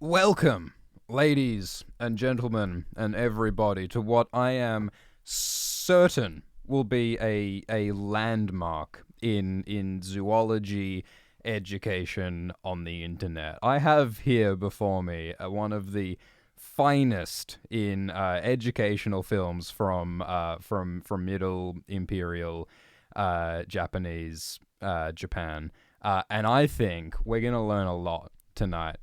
Welcome, ladies and gentlemen, and everybody, to what I am certain will be a landmark in zoology education on the internet. I have here before me one of the finest in educational films from Middle Imperial Japanese Japan, and I think we're gonna learn a lot tonight,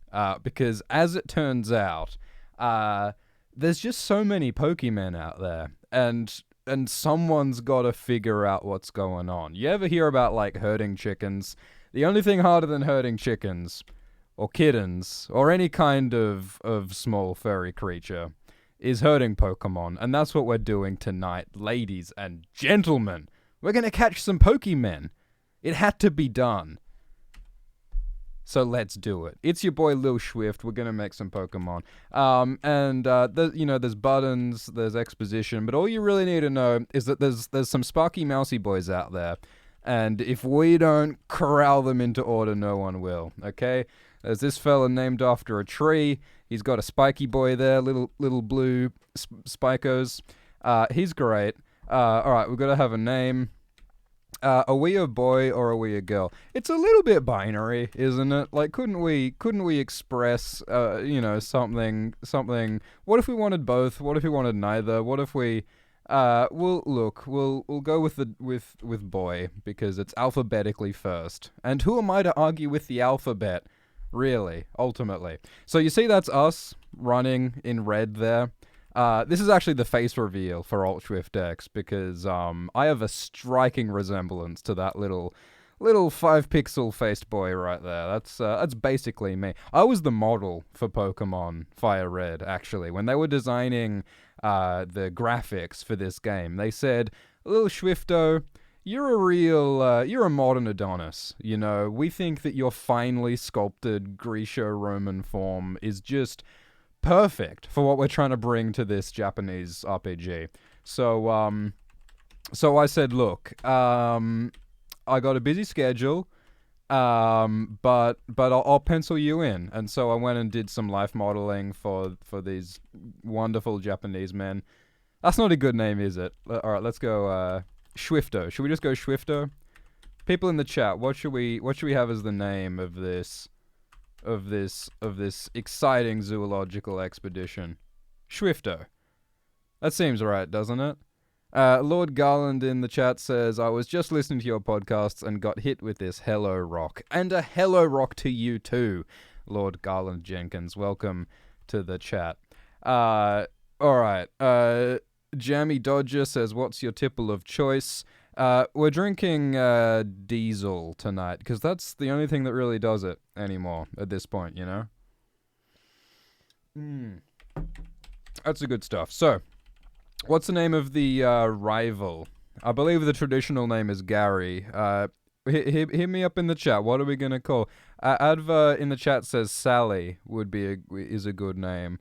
because as it turns out, there's just so many Pokemon out there, and someone's got to figure out what's going on. You ever hear about like herding chickens? The only thing harder than herding chickens, or kittens, or any kind of small furry creature, is herding Pokemon, and that's what we're doing tonight, ladies and gentlemen. We're gonna catch some Pokemon. It had to be done. So let's do it. It's your boy Lil Schwift. We're gonna make some Pokemon. There's buttons, there's exposition, but all you really need to know is that there's some sparky mousy boys out there, and if we don't corral them into order, no one will. Okay? There's this fella named after a tree. He's got a spiky boy there, little blue spikos. He's great. All right, we've got to have a name. Are we a boy or are we a girl? It's a little bit binary, isn't it? Like, couldn't we express, something? What if we wanted both? What if we wanted neither? What if we, we'll go with boy because it's alphabetically first. And who am I to argue with the alphabet? Really, ultimately. So you see, that's us running in red there. This is actually the face reveal for Alt Schwift X because I have a striking resemblance to that little 5-pixel faced boy right there. That's basically me. I was the model for Pokemon Fire Red, actually. When they were designing the graphics for this game, they said, "Little Schwifto, you're a modern Adonis. You know, we think that your finely sculpted Greco-Roman form is just perfect for what we're trying to bring to this Japanese RPG." So I said, look, I got a busy schedule, but I'll pencil you in. And so I went and did some life modeling for these wonderful Japanese men. That's not a good name, is it? All right, let's go Schwifto. Should we just go Schwifto? People in the chat, what should we have as the name of this exciting zoological expedition? Schwifto. That seems right, doesn't it? Lord Garland in the chat says, "I was just listening to your podcasts and got hit with this hello rock." And a hello rock to you too, Lord Garland Jenkins. Welcome to the chat. Alright. Jammy Dodger says, "What's your tipple of choice?" We're drinking diesel tonight, because that's the only thing that really does it anymore at this point, you know? That's the good stuff. So, what's the name of the rival? I believe the traditional name is Gary. Hit me up in the chat. What are we going to call? Adva in the chat says Sally is a good name.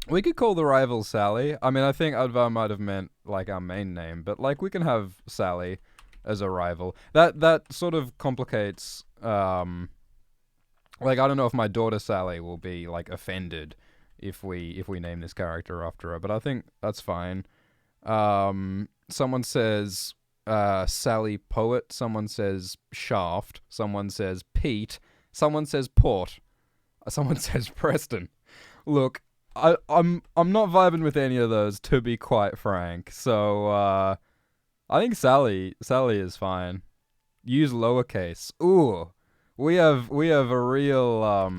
We could call the rival Sally. I mean, I think Adva might have meant, like, our main name, but, like, we can have Sally as a rival. That sort of complicates, like, I don't know if my daughter Sally will be, like, offended if we name this character after her, but I think that's fine. Someone says, Sally Poet. Someone says Shaft. Someone says Pete. Someone says Port. Someone says Preston. Look, I'm not vibing with any of those, to be quite frank. So I think Sally is fine. Use lowercase. Ooh, we have a real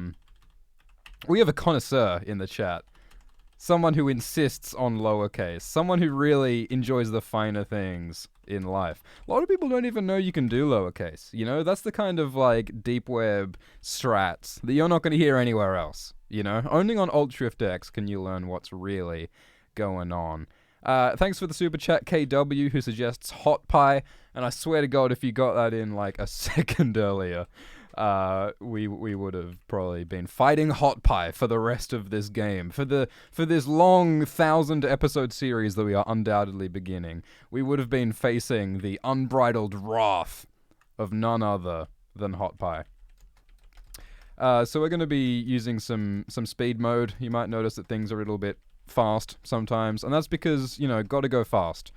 we have a connoisseur in the chat. Someone who insists on lowercase. Someone who really enjoys the finer things in life. A lot of people don't even know you can do lowercase. You know, that's the kind of like deep web strats that you're not going to hear anywhere else. You know, only on Alt Schwift X can you learn what's really going on. Thanks for the super chat, KW, who suggests hot pie. And I swear to God, if you got that in like a second earlier, we would have probably been fighting hot pie for the rest of this game. For this long 1,000 episode series that we are undoubtedly beginning, we would have been facing the unbridled wrath of none other than hot pie. So we're going to be using some speed mode. You might notice that things are a little bit fast sometimes, and that's because, gotta go fast.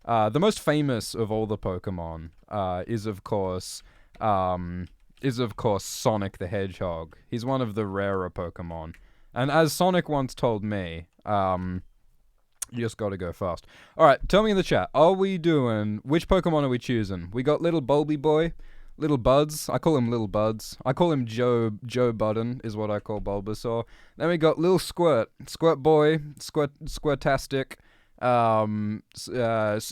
The most famous of all the Pokemon is of course Sonic the Hedgehog. He's one of the rarer Pokemon. And as Sonic once told me, you just gotta go fast. Alright, tell me in the chat, which Pokemon are we choosing? We got little Bulby Boy, little Buds. I call him little Buds. I call him Joe Budden is what I call Bulbasaur. Then we got little Squirt Boy, Squirtastic,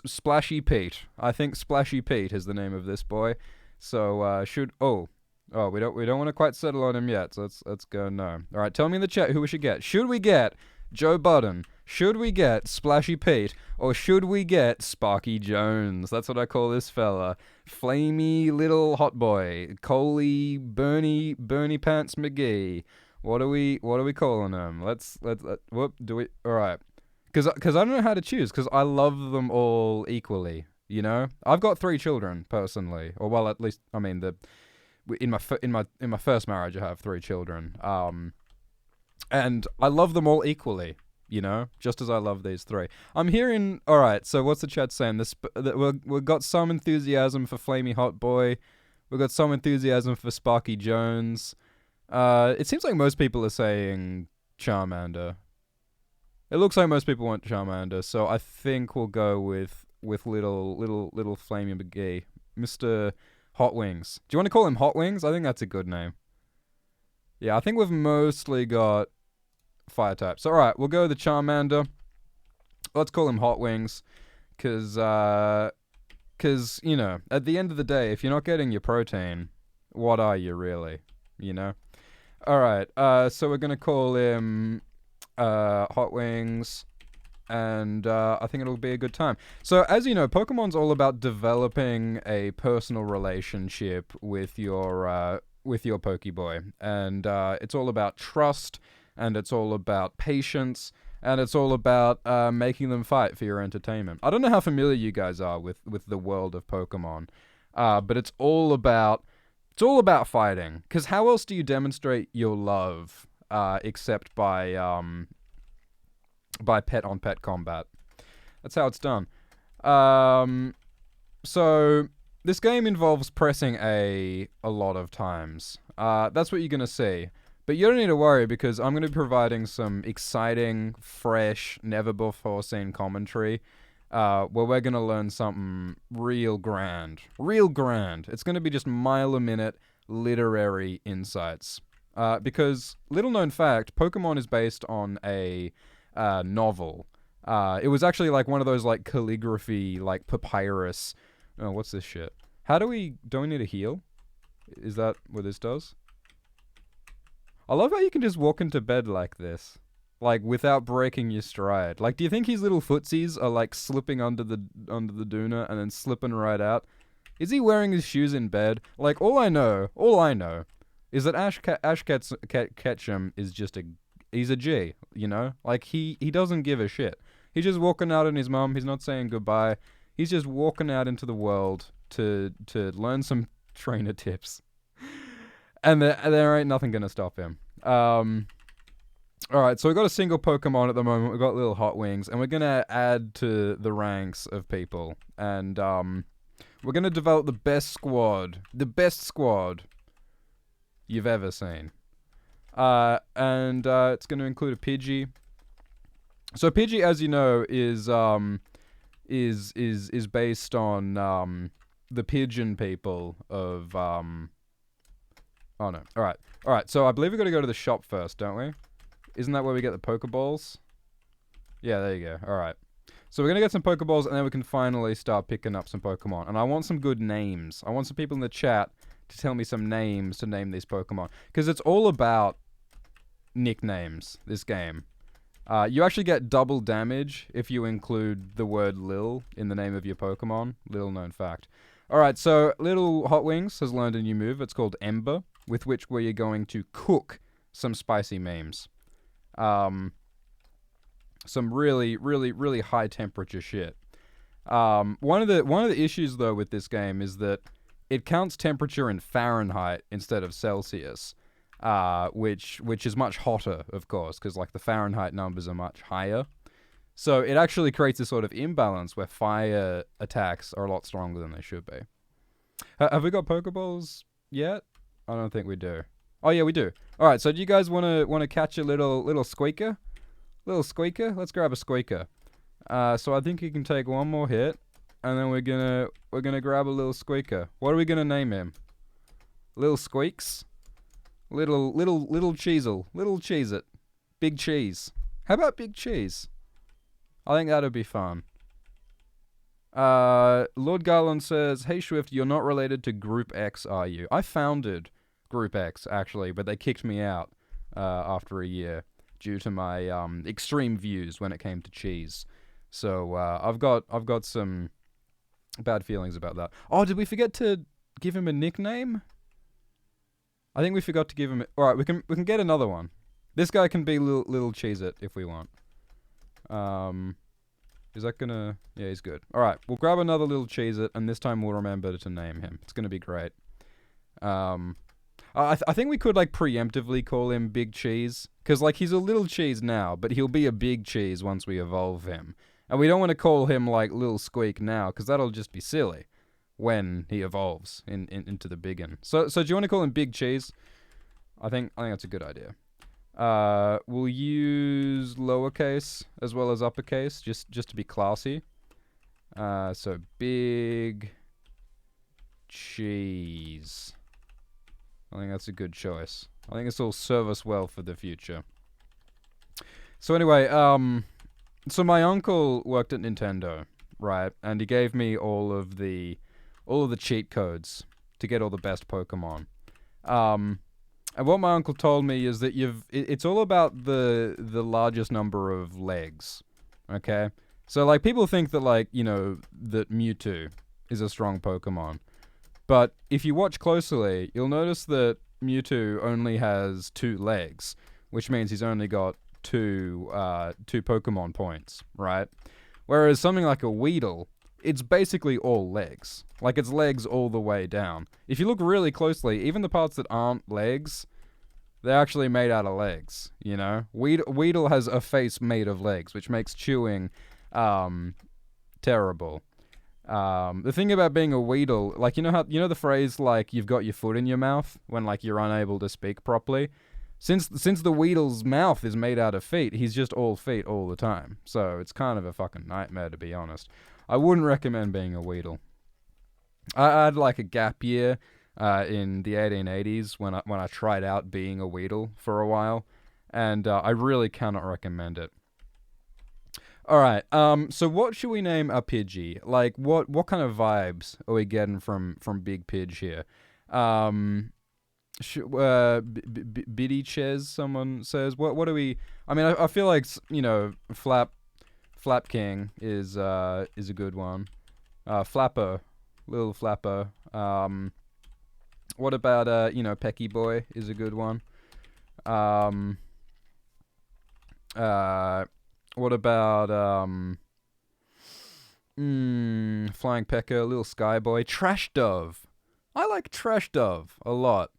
Splashy Pete. I think Splashy Pete is the name of this boy. So, we don't want to quite settle on him yet, so let's go no. Alright, tell me in the chat who we should get. Should we get Joe Budden? Should we get Splashy Pete? Or should we get Sparky Jones? That's what I call this fella. Flamey little hot boy. Coley Bernie Pants McGee. What are we calling him? Alright. Cause I don't know how to choose, because I love them all equally, I've got 3 children, personally. Or well, at least, I mean, in my first marriage I have 3 children. And I love them all equally, just as I love these 3. I'm hearing, alright, so what's the chat saying? We've got some enthusiasm for Flamey Hot Boy. We've got some enthusiasm for Sparky Jones. It seems like most people are saying Charmander. It looks like most people want Charmander, so I think we'll go with little Flamey McGee. Mr. Hot Wings. Do you want to call him Hot Wings? I think that's a good name. Yeah, I think we've mostly got fire types. Alright, we'll go with the Charmander. Let's call him Hot Wings. Because, at the end of the day, if you're not getting your protein, what are you really? Alright, so we're going to call him Hot Wings. And I think it'll be a good time. So, as you know, Pokemon's all about developing a personal relationship with your Pokeboy. And it's all about trust, and it's all about patience, and it's all about making them fight for your entertainment. I don't know how familiar you guys are with the world of Pokemon, but it's all about fighting. Because how else do you demonstrate your love except by pet-on-pet combat? That's how it's done. So this game involves pressing A lot of times. That's what you're gonna see. But you don't need to worry, because I'm gonna be providing some exciting, fresh, never-before-seen commentary, where we're gonna learn something real grand. Real grand. It's gonna be just mile-a-minute literary insights. Because, little-known fact, Pokemon is based on a novel. It was actually like one of those like calligraphy, like papyrus. Oh, what's this shit? Don't we need a heal? Is that what this does? I love how you can just walk into bed like this. Like, without breaking your stride. Like, do you think his little footsies are like slipping under the doona and then slipping right out? Is he wearing his shoes in bed? Like, all I know is that Ash Ketchum is just he's a G, Like, he doesn't give a shit. He's just walking out on his mum. He's not saying goodbye. He's just walking out into the world to learn some trainer tips. And there ain't nothing gonna stop him. Alright, so we've got a single Pokemon at the moment. We've got little Hot Wings. And we're gonna add to the ranks of people. And, we're gonna develop the best squad. The best squad you've ever seen. And it's going to include a Pidgey. So Pidgey, as you know, is based on the pigeon people of Oh no. All right. So I believe we've got to go to the shop first, don't we? Isn't that where we get the Pokeballs? Yeah, there you go. All right. So we're gonna get some Pokeballs, and then we can finally start picking up some Pokemon. And I want some good names. I want some people in the chat to tell me some names to name these Pokemon, because it's all about nicknames, this game. You actually get double damage if you include the word Lil in the name of your Pokemon. Little known fact. Alright, so little Hot Wings has learned a new move. It's called Ember, with which we are going to cook some spicy memes. Some really, really, really high temperature shit. One of the issues though with this game is that it counts temperature in Fahrenheit instead of Celsius. which is much hotter, of course, because like the Fahrenheit numbers are much higher. So it actually creates a sort of imbalance where fire attacks are a lot stronger than they should be. Have we got Pokeballs yet? I don't think we do. Oh yeah, we do. All right. So do you guys wanna catch a little squeaker? Little squeaker. Let's grab a squeaker. So I think he can take one more hit, and then we're gonna grab a little squeaker. What are we gonna name him? Little Squeaks. Little Cheezel. Little Cheese It. Big Cheese. How about Big Cheese? I think that'd be fun. Lord Garland says, "Hey Schwift, you're not related to Group X, are you?" I founded Group X actually, but they kicked me out after a year due to my extreme views when it came to cheese. So I've got some bad feelings about that. Oh, did we forget to give him a nickname? I think we forgot to give him. All right, we can get another one. This guy can be little Cheese It if we want. Is that gonna... Yeah, he's good. Alright, we'll grab another little Cheese It, and this time we'll remember to name him. It's gonna be great. I think we could, like, preemptively call him Big Cheese, because, like, he's a little cheese now, but he'll be a big cheese once we evolve him. And we don't want to call him, like, Little Squeak now, because that'll just be silly when he evolves into the biggin. So do you want to call him Big Cheese? I think that's a good idea. We'll use lowercase as well as uppercase, just to be classy. So Big Cheese. I think that's a good choice. I think this will serve us well for the future. So anyway, so my uncle worked at Nintendo, right? And he gave me all of the cheat codes to get all the best Pokemon. And what my uncle told me is that it's all about the largest number of legs, okay? So, like, people think that, like, you know, that Mewtwo is a strong Pokemon. But if you watch closely, you'll notice that Mewtwo only has 2 legs, which means he's only got two Pokemon points, right? Whereas something like a Weedle, it's basically all legs. Like, it's legs all the way down. If you look really closely, even the parts that aren't legs, they're actually made out of legs, you know? Weedle has a face made of legs, which makes chewing terrible. The thing about being a Weedle, like, you know the phrase, like, you've got your foot in your mouth, when, like, you're unable to speak properly? Since the Weedle's mouth is made out of feet, he's just all feet all the time. So it's kind of a fucking nightmare, to be honest. I wouldn't recommend being a Weedle. I had like a gap year in the 1880s when I tried out being a Weedle for a while, and I really cannot recommend it. All right, so what should we name a Pidgey? Like, what kind of vibes are we getting from Big Pidge here? Biddy Ches, someone says. What do we? I mean, I feel like, you know, Flap King is a good one. Flapper, little Flapper. What about you know, Pecky Boy is a good one. What about Flying Pecker, little Sky Boy, Trash Dove. I like Trash Dove a lot.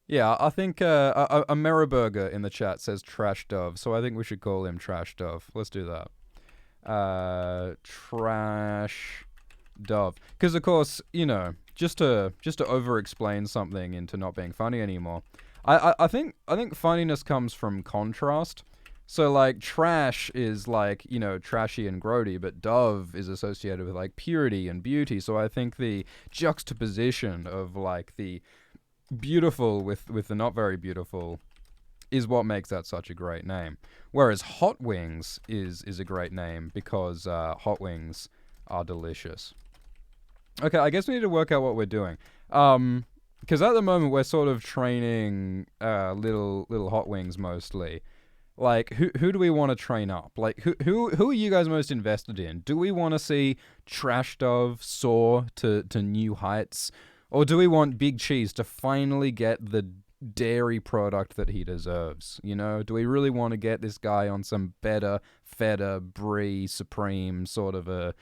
Yeah, I think a Merriburger in the chat says Trash Dove, so I think we should call him Trash Dove. Let's do that. Trash Dove. Because, of course, you know, just to over-explain something into not being funny anymore, I think funniness comes from contrast. So, like, trash is, like, you know, trashy and grody, but dove is associated with, like, purity and beauty. So I think the juxtaposition of, like, the beautiful with the not very beautiful is what makes that such a great name. Whereas Hot Wings is a great name because hot wings are delicious. Okay, I guess we need to work out what we're doing. Because at the moment we're sort of training little Hot Wings mostly. Like, who do we want to train up? Like, who are you guys most invested in? Do we want to see Trash Dove soar to new heights? Or do we want Big Cheese to finally get the dairy product that he deserves? You know, do we really want to get this guy on some better, feta, brie, supreme sort of a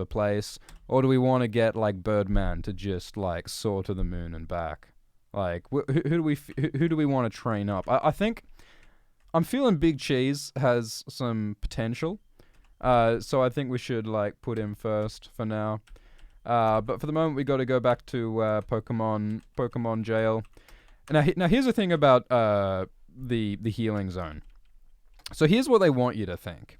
place? Or do we want to get, like, Birdman to just, like, soar to the moon and back? Like, who do we want to train up? I think I'm feeling Big Cheese has some potential. So I think we should like put him first for now. But for the moment, we got to go back to Pokemon Jail. Now here's the thing about the healing zone. So here's what they want you to think.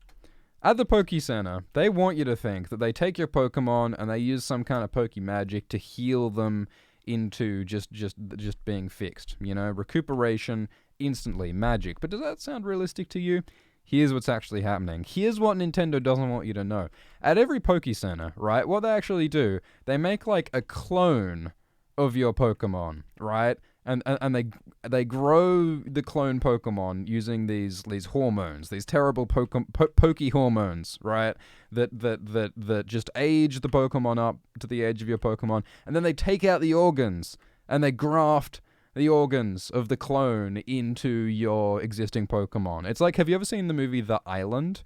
At the Poke Center, they want you to think that they take your Pokemon and they use some kind of Poke magic to heal them into just being fixed. You know, recuperation instantly, magic. But does that sound realistic to you? Here's what's actually happening. Here's what Nintendo doesn't want you to know. At every Poke Center, right, what they actually do, they make like a clone of your Pokemon, right? And they grow the clone Pokemon using these hormones, these terrible poke hormones, right? That just age the Pokemon up to the age of your Pokemon, and then they take out the organs and they graft the organs of the clone into your existing Pokemon. It's like, have you ever seen the movie The Island?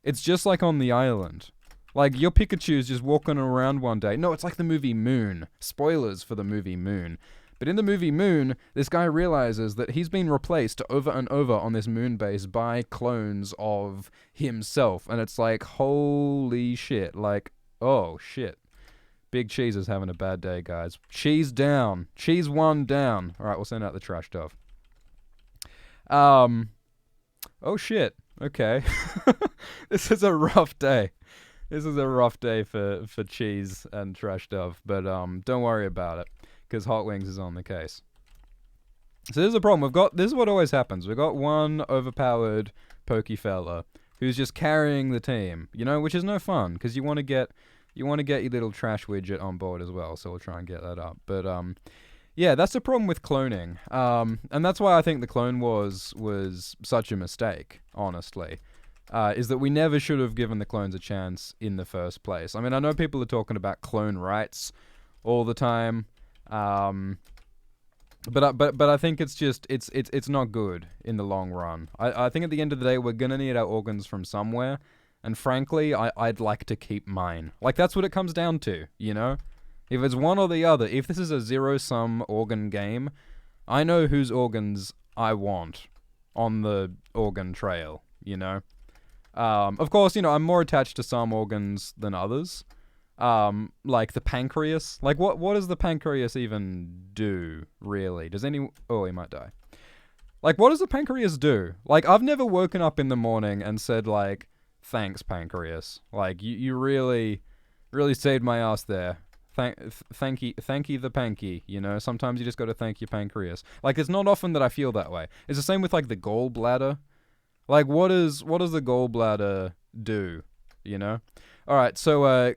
It's just like on the island. Like, your Pikachu's just walking around one day. No, it's like the movie Moon. Spoilers for the movie Moon. But in the movie Moon, this guy realizes that he's been replaced over and over on this moon base by clones of himself. And it's like, holy shit. Like, oh shit. Big Cheese is having a bad day, guys. Cheese down. Cheese one down. Alright, we'll send out the trash dove. Oh shit. Okay. This is a rough day. This is a rough day for Cheese and Trash Dove. But don't worry about it, because Hot Wings is on the case. So this is a problem. This is what always happens. We've got one overpowered pokey fella who's just carrying the team, you know, which is no fun, because you want to get your little trash widget on board as well, so we'll try and get that up. But yeah, that's the problem with cloning. And that's why I think the Clone Wars was such a mistake, honestly. Is that we never should have given the clones a chance in the first place. I mean, I know people are talking about clone rights all the time. But I think it's just it's not good in the long run. I think at the end of the day we're gonna need our organs from somewhere, and frankly I'd like to keep mine. Like, that's what it comes down to, you know? If it's one or the other, if this is a zero-sum organ game, I know whose organs I want on the organ trail, you know? Of course, you know, I'm more attached to some organs than others. Like the pancreas. Like, what does the pancreas even do, really? Oh, he might die. Like, what does the pancreas do? Like, I've never woken up in the morning and said, like, thanks, pancreas. Like, you really saved my ass there. Thank you the panky, you know? Sometimes you just gotta thank your pancreas. Like, it's not often that I feel that way. It's the same with, like, the gallbladder. Like, what does the gallbladder do, you know? Alright, so,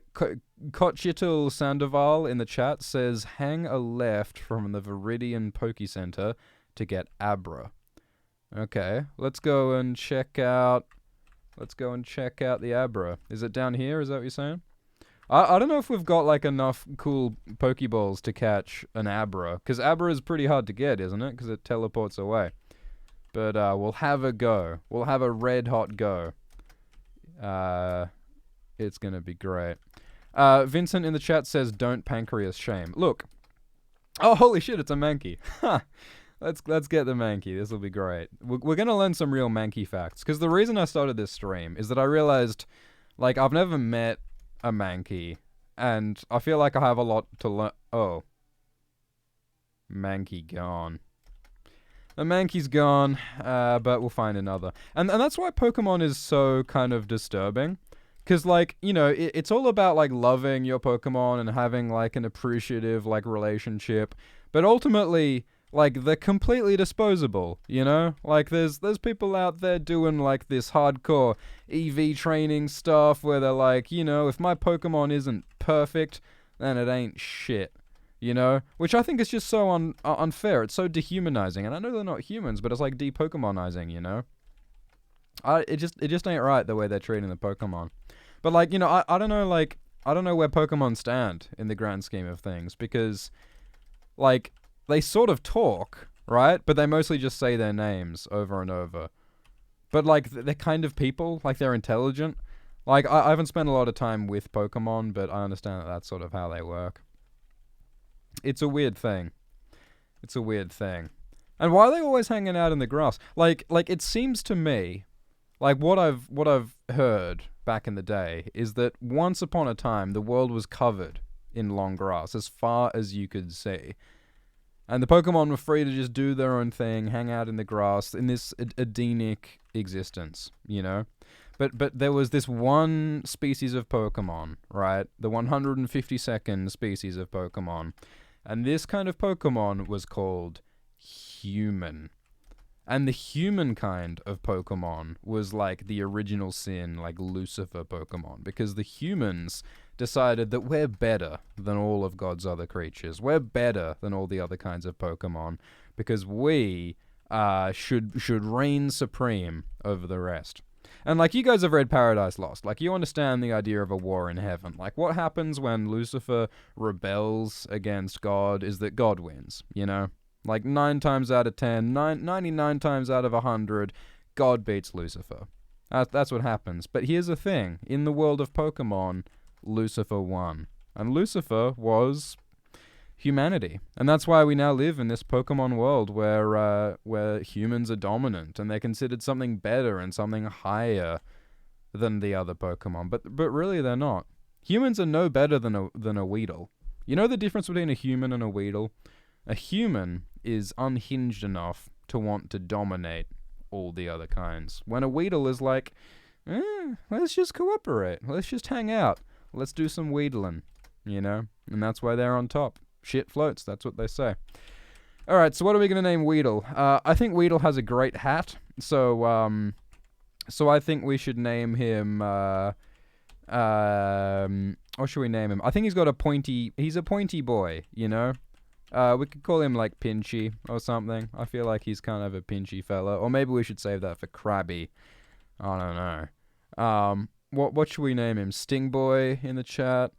Cochital Sandoval in the chat says, hang a left from the Viridian Poke Center to get Abra. Okay, let's go and check out the Abra. Is it down here? Is that what you're saying? I don't know if we've got, like, enough cool Pokeballs to catch an Abra, because Abra is pretty hard to get, isn't it? Because it teleports away. But we'll have a go. We'll have a red-hot go. It's gonna be great. Vincent in the chat says, don't pancreas shame. Look. Oh, holy shit, it's a Mankey. Let's get the Mankey. This will be great. We're gonna learn some real Mankey facts. Because the reason I started this stream is that I realized, like, I've never met a Mankey. And I feel like I have a lot to learn. Oh. Mankey gone. The Mankey's gone, but we'll find another. And that's why Pokemon is so kind of disturbing. Because, like, you know, it's all about, like, loving your Pokemon and having, like, an appreciative, like, relationship. But ultimately, like, they're completely disposable, you know? Like, there's people out there doing, like, this hardcore EV training stuff where they're like, you know, if my Pokemon isn't perfect, then it ain't shit. You know? Which I think is just so unfair. It's so dehumanizing. And I know they're not humans, but it's like de-Pokemonizing, you know? It just ain't right the way they're treating the Pokemon. But, like, you know, I don't know, like, I don't know where Pokemon stand in the grand scheme of things. Because, like, they sort of talk, right? But they mostly just say their names over and over. But, like, they're kind of people. Like, they're intelligent. Like, I haven't spent a lot of time with Pokemon, but I understand that that's sort of how they work. It's a weird thing. It's a weird thing. And why are they always hanging out in the grass? Like it seems to me, like what I've heard back in the day is that once upon a time the world was covered in long grass as far as you could see. And the Pokemon were free to just do their own thing, hang out in the grass in this Edenic existence, you know? But there was this one species of Pokemon, right? The 152nd species of Pokemon. And this kind of Pokemon was called human. And the human kind of Pokemon was like the original sin, like Lucifer Pokemon. Because the humans decided that we're better than all of God's other creatures. We're better than all the other kinds of Pokemon. Because we should reign supreme over the rest. And like, you guys have read Paradise Lost. Like, you understand the idea of a war in heaven. Like, what happens when Lucifer rebels against God is that God wins, you know? Like, 9 times out of 10, 99 times out of 100, God beats Lucifer. That's what happens. But here's the thing. In the world of Pokemon, Lucifer won. And Lucifer was humanity. And that's why we now live in this Pokemon world where humans are dominant and they're considered something better and something higher than the other Pokemon. But really they're not. Humans are no better than a Weedle. You know the difference between a human and a Weedle? A human is unhinged enough to want to dominate all the other kinds. When a Weedle is like, let's just cooperate. Let's just hang out. Let's do some Weedling, you know? And that's why they're on top. Shit floats, that's what they say. Alright, so what are we going to name Weedle? I think Weedle has a great hat, so I think we should name him, what should we name him? I think he's a pointy boy, you know? We could call him, like, Pinchy or something. I feel like he's kind of a pinchy fella. Or maybe we should save that for Krabby. I don't know. What should we name him? Sting Boy in the chat.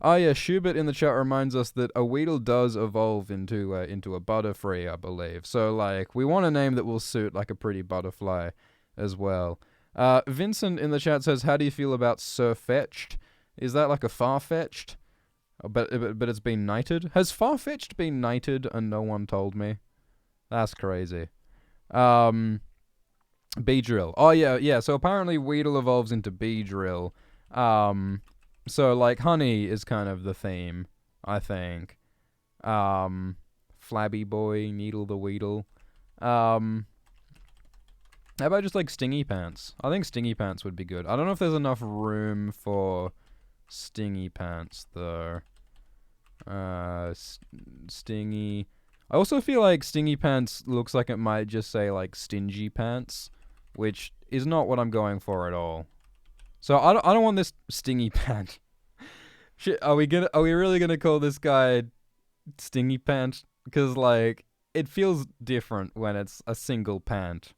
Oh yeah, Schubert in the chat reminds us that a Weedle does evolve into a Butterfree, I believe. So, like, we want a name that will suit, like, a pretty butterfly as well. Vincent in the chat says, how do you feel about Sirfetch'd? Is that like a Farfetch'd? But it's been knighted? Has Farfetch'd been knighted and no one told me? That's crazy. Beedrill. Oh, yeah. So apparently Weedle evolves into Beedrill. So, like, honey is kind of the theme, I think. Flabby Boy, Needle the Weedle. How about just, like, Stingy Pants? I think Stingy Pants would be good. I don't know if there's enough room for Stingy Pants, though. Stingy. I also feel like Stingy Pants looks like it might just say, like, Stingy Pants, which is not what I'm going for at all. So I don't want this Stingy Pant. Shit, are we really gonna call this guy Stingy Pant? Because, like, it feels different when it's a single pant.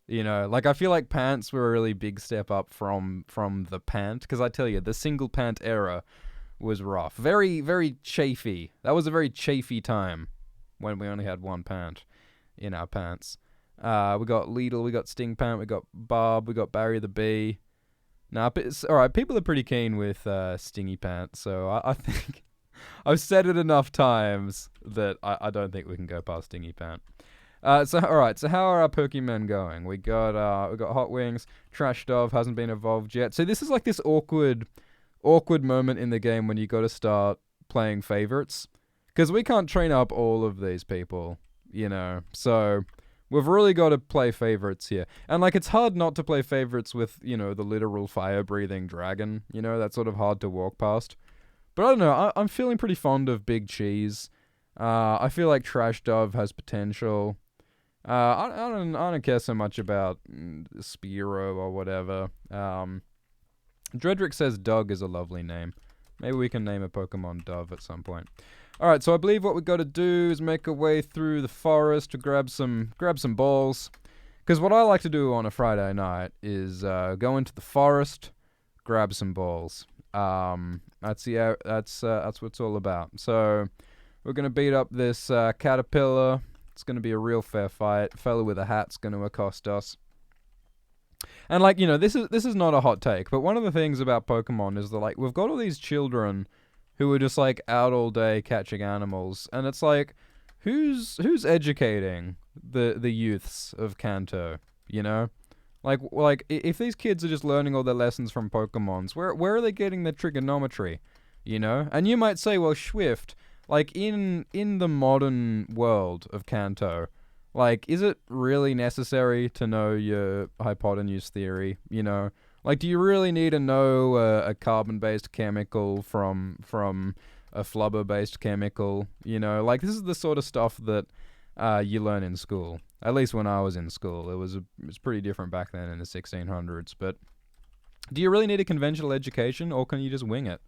You know, like, I feel like pants were a really big step up from the pant. Because I tell you, the single pant era was rough. Very, very chafy. That was a very chafy time when we only had one pant in our pants. We got Lidl, we got Sting Pant, we got Barb, we got Barry the Bee. Nah, alright, people are pretty keen with Stingy Pants, so I think I've said it enough times that I don't think we can go past Stingy Pant. So how are our Pokemon going? We got Hot Wings, Trash Dove hasn't been evolved yet. So this is like this awkward moment in the game when you got to start playing favorites, because we can't train up all of these people, you know. So we've really got to play favorites here. And, like, it's hard not to play favorites with, you know, the literal fire-breathing dragon. You know, that's sort of hard to walk past. But I don't know, I'm feeling pretty fond of Big Cheese. I feel like Trash Dove has potential. I don't care so much about Spearow or whatever. Dredrick says Doug is a lovely name. Maybe we can name a Pokemon Dove at some point. Alright, so I believe what we've got to do is make our way through the forest to grab some balls. Because what I like to do on a Friday night is go into the forest, grab some balls. That's what it's all about. So we're going to beat up this caterpillar. It's going to be a real fair fight. Fella with a hat's going to accost us. And, like, you know, this is not a hot take, but one of the things about Pokemon is that, like, we've got all these children who are just like out all day catching animals, and it's like, who's educating the youths of Kanto, you know? If these kids are just learning all their lessons from Pokemons, where are they getting their trigonometry, you know? And you might say, well, Schwift, like in the modern world of Kanto, like, is it really necessary to know your hypotenuse theory, you know? Like, do you really need to know a carbon-based chemical from a flubber-based chemical, you know? Like, this is the sort of stuff that you learn in school. At least when I was in school. It was pretty different back then in the 1600s. But do you really need a conventional education, or can you just wing it?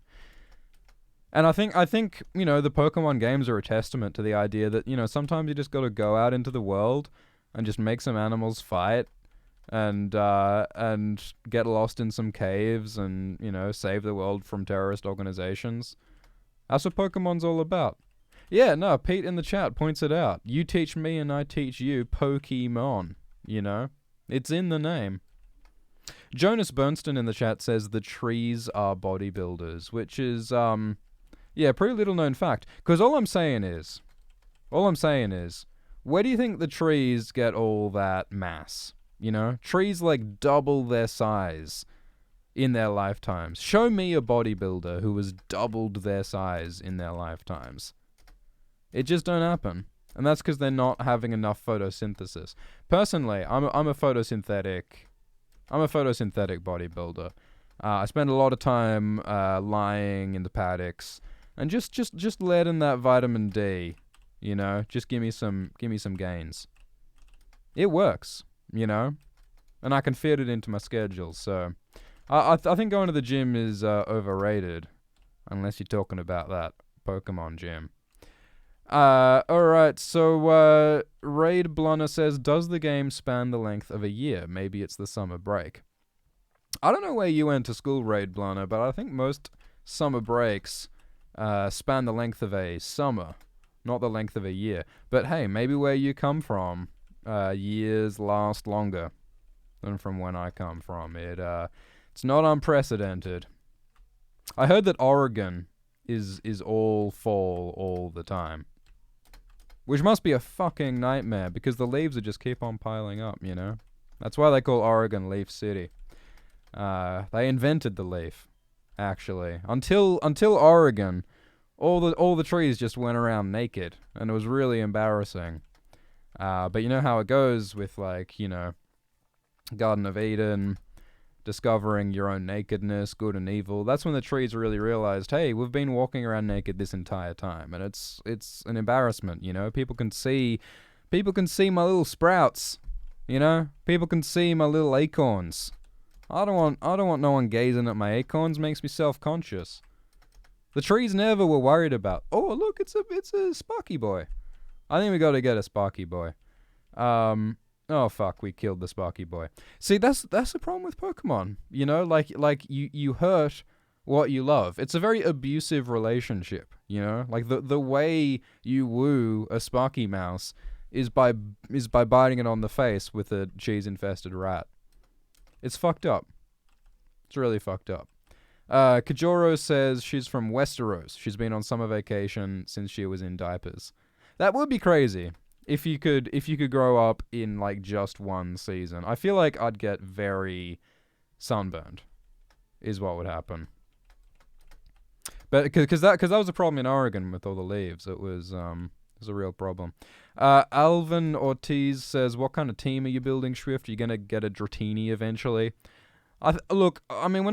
And I think you know, the Pokemon games are a testament to the idea that, you know, sometimes you just got to go out into the world and just make some animals fight and get lost in some caves and, you know, save the world from terrorist organizations. That's what Pokemon's all about. Yeah, no, Pete in the chat points it out. You teach me and I teach you Pokemon, you know? It's in the name. Jonas Bernstein in the chat says the trees are bodybuilders, which is, yeah, pretty little known fact. Because all I'm saying is, where do you think the trees get all that mass? You know? Trees, like, double their size in their lifetimes. Show me a bodybuilder who has doubled their size in their lifetimes. It just don't happen. And that's because they're not having enough photosynthesis. Personally, I'm a photosynthetic bodybuilder. I spend a lot of time lying in the paddocks and just letting that vitamin D, you know, just give me some gains. It works, you know, and I can fit it into my schedule. So I think going to the gym is overrated, unless you're talking about that Pokemon gym. Alright, so, Raid Blunner says, does the game span the length of a year? Maybe it's the summer break. I don't know where you went to school, Raid Blunner, but I think most summer breaks, span the length of a summer, not the length of a year. But hey, maybe where you come from, years last longer than from when I come from. It's not unprecedented. I heard that Oregon is all fall all the time. Which must be a fucking nightmare, because the leaves just keep on piling up, you know? That's why they call Oregon Leaf City. They invented the leaf, actually. Until Oregon, all the trees just went around naked, and it was really embarrassing. But you know how it goes with, like, you know, Garden of Eden, discovering your own nakedness, good and evil. That's when the trees really realized, hey, we've been walking around naked this entire time, and it's an embarrassment, you know? People can see my little sprouts, you know? People can see my little acorns. I don't want no one gazing at my acorns. Makes me self-conscious. The trees never were worried about, oh, look, it's a Sparky Boy. I think we got to get a Sparky Boy. Oh fuck, we killed the Sparky Boy. See, that's the problem with Pokemon. You know, like you hurt what you love. It's a very abusive relationship, you know? Like the way you woo a Sparky mouse is by biting it on the face with a cheese-infested rat. It's fucked up. It's really fucked up. Kajoro says she's from Westeros. She's been on summer vacation since she was in diapers. That would be crazy. If you could grow up in, like, just one season. I feel like I'd get very sunburned, is what would happen. But because that was a problem in Oregon with all the leaves. It was a real problem. Alvin Ortiz says, what kind of team are you building, Schwift? Are you gonna get a Dratini eventually? Look, I mean, we're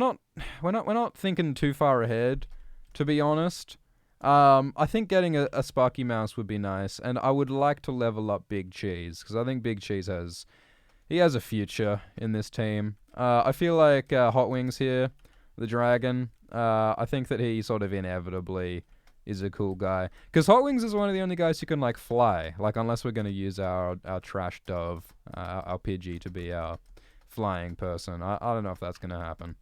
not thinking too far ahead, to be honest. I think getting a Sparky Mouse would be nice, and I would like to level up Big Cheese, because I think Big Cheese has a future in this team. I feel like Hot Wings here, the dragon, I think that he sort of inevitably is a cool guy. Because Hot Wings is one of the only guys who can, like, fly, like, unless we're going to use our trash dove, our Pidgey to be our flying person. I don't know if that's going to happen.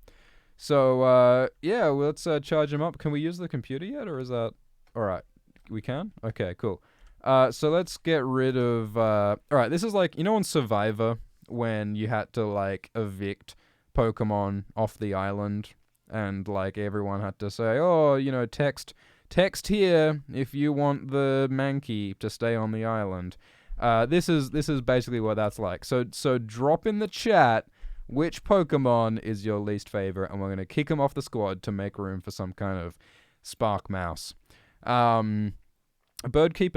So, yeah, well, let's charge him up. Can we use the computer yet, or is that... Alright, we can? Okay, cool. So let's get rid of... Alright, this is like, you know on Survivor, when you had to, like, evict Pokemon off the island, and like everyone had to say, oh, text here if you want the Mankey to stay on the island. This is basically what that's like. So drop in the chat which Pokemon is your least favorite, and we're gonna kick him off the squad to make room for some kind of Spark Mouse. Birdkeeper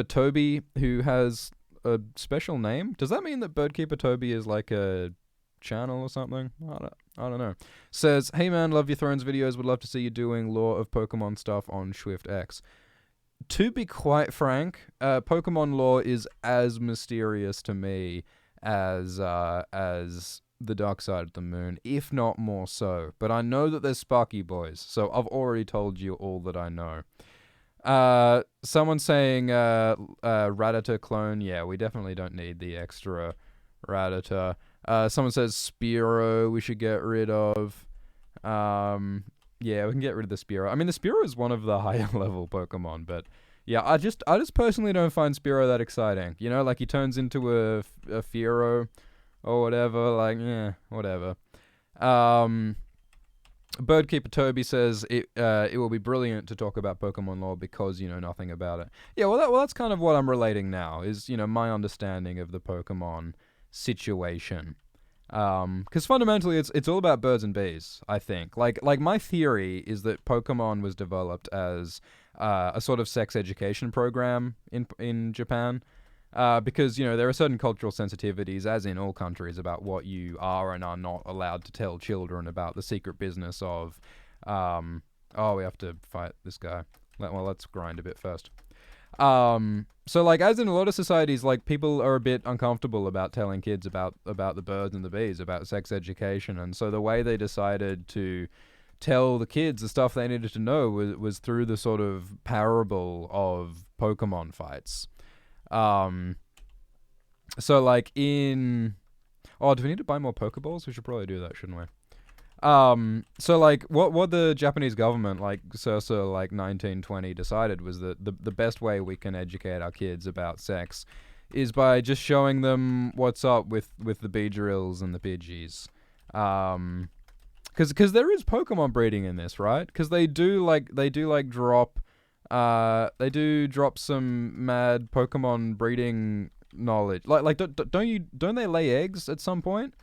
Toby, who has a special name. Does that mean that Birdkeeper Toby is like a channel or something? I don't know. Says, hey man, love your Thrones videos. Would love to see you doing lore of Pokemon stuff on Schwift X. To be quite frank, Pokemon lore is as mysterious to me as the Dark Side of the Moon, if not more so. But I know that there's Sparky Boys, so I've already told you all that I know. Someone saying Rattata clone. Yeah, we definitely don't need the extra Rattata. Someone says Spearow we should get rid of. Yeah, we can get rid of the Spearow. I mean, the Spearow is one of the higher level Pokemon, but yeah, I just personally don't find Spearow that exciting. You know, like he turns into a Fearow or whatever. Like, yeah, whatever. Birdkeeper Toby says it will be brilliant to talk about Pokemon lore because you know nothing about it. Yeah, well that's kind of what I'm relating now is my understanding of the Pokemon situation. Because fundamentally it's all about birds and bees. I think like my theory is that Pokemon was developed as a sort of sex education program in Japan. Because, there are certain cultural sensitivities, as in all countries, about what you are and are not allowed to tell children about the secret business of, we have to fight this guy. Let's grind a bit first. So, like, as in a lot of societies, like, people are a bit uncomfortable about telling kids about the birds and the bees, about sex education, and so the way they decided to tell the kids the stuff they needed to know was through the sort of parable of Pokemon fights. So like do we need to buy more Pokeballs? We should probably do that, shouldn't we? So like what the Japanese government, like circa like 1920, decided was that the best way we can educate our kids about sex is by just showing them what's up with the Beedrills and the Pidgeys. Cause there is Pokemon breeding in this, right? Cause they do drop some mad Pokemon breeding knowledge. Like don't they lay eggs at some point?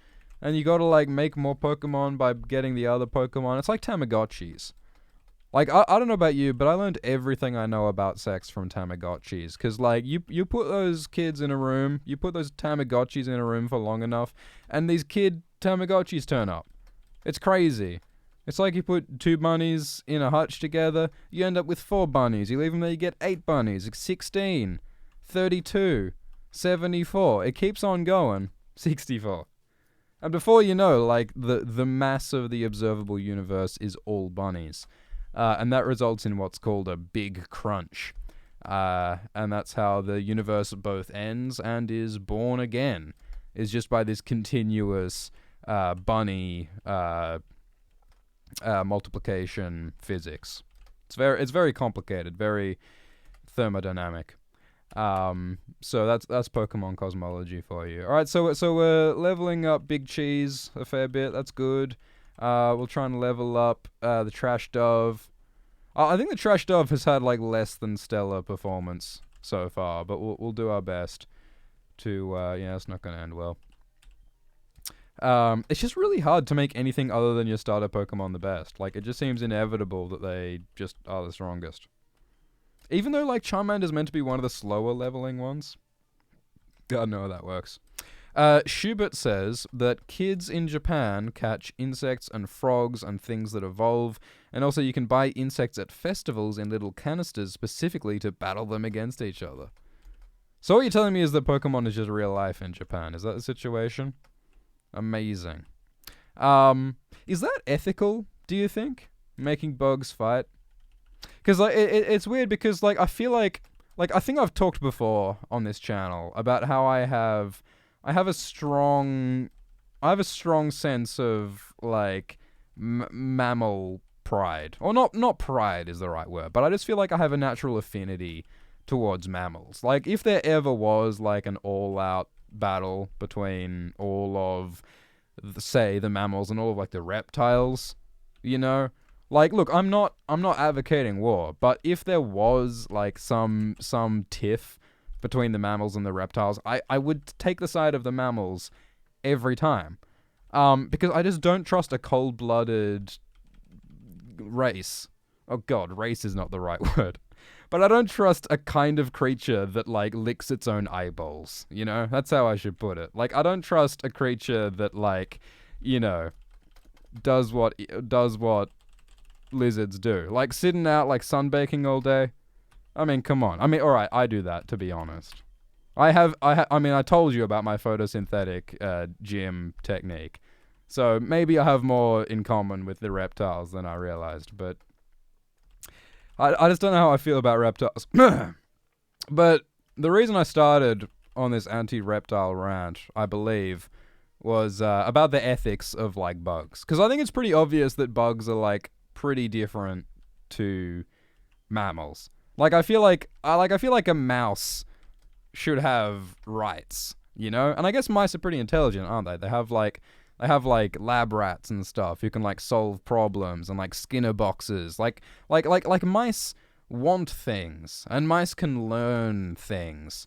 And you gotta like make more Pokemon by getting the other Pokemon. It's like Tamagotchis. Like I don't know about you, but I learned everything I know about sex from Tamagotchis. Cause like you put those kids in a room, you put those Tamagotchis in a room for long enough, and these kid Tamagotchis turn up. It's crazy. It's like you put 2 bunnies in a hutch together, you end up with 4 bunnies. You leave them there, you get 8 bunnies. 16, 32, 74. It keeps on going. 64. And before you know, like, the mass of the observable universe is all bunnies. And that results in what's called a big crunch. And that's how the universe both ends and is born again. Is just by this continuous bunny multiplication physics. It's very complicated, very thermodynamic. So that's Pokemon cosmology for you. All right, so we're leveling up Big Cheese a fair bit. That's good. We'll try and level up the Trash Dove. I think the Trash Dove has had like less than stellar performance so far, but we'll do our best to. It's not going to end well. It's just really hard to make anything other than your starter Pokemon the best. Like, it just seems inevitable that they just are the strongest. Even though, like, Charmander's meant to be one of the slower leveling ones. I don't know how that works. Schubert says that kids in Japan catch insects and frogs and things that evolve, and also you can buy insects at festivals in little canisters specifically to battle them against each other. So what you're telling me is that Pokemon is just real life in Japan. Is that the situation? Amazing. Is that ethical, do you think? Making bugs fight? Because like it's weird because like I feel like I think I've talked before on this channel about how I have a strong sense of like mammal pride, or not pride is the right word, but I just feel like I have a natural affinity towards mammals. Like if there ever was like an all-out battle between all of, say, the mammals and all of like the reptiles, Like, look, I'm not advocating war, but if there was like some tiff between the mammals and the reptiles, I would take the side of the mammals every time. Because I just don't trust a cold-blooded race. Oh god, race is not the right word. But I don't trust a kind of creature that, like, licks its own eyeballs, you know? That's how I should put it. Like, I don't trust a creature that, like, you know, does what lizards do. Like, sitting out, like, sunbaking all day. I mean, come on. I mean, alright, I do that, to be honest. I mean, I told you about my photosynthetic gym technique. So maybe I have more in common with the reptiles than I realized, but I just don't know how I feel about reptiles. But the reason I started on this anti-reptile rant, I believe, was about the ethics of, like, bugs. Because I think it's pretty obvious that bugs are, like, pretty different to mammals. Like, I feel like a mouse should have rights, you know? And I guess mice are pretty intelligent, aren't they? They have like lab rats and stuff who can, like, solve problems, and, like, Skinner boxes. Like mice want things, and mice can learn things.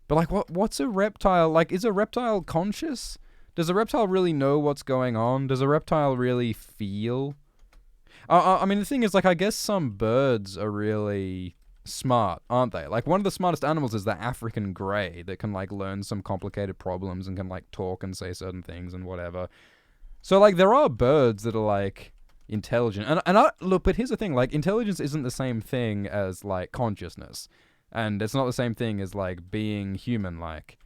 But, like, what's a reptile? Like, is a reptile conscious? Does a reptile really know what's going on? Does a reptile really feel? I mean, the thing is, like, I guess some birds are really smart, aren't they? Like, one of the smartest animals is the African grey that can, like, learn some complicated problems and can, like, talk and say certain things and whatever. So, like, there are birds that are, like, intelligent. And look, but here's the thing, like, intelligence isn't the same thing as, like, consciousness. And it's not the same thing as, like, being human-like.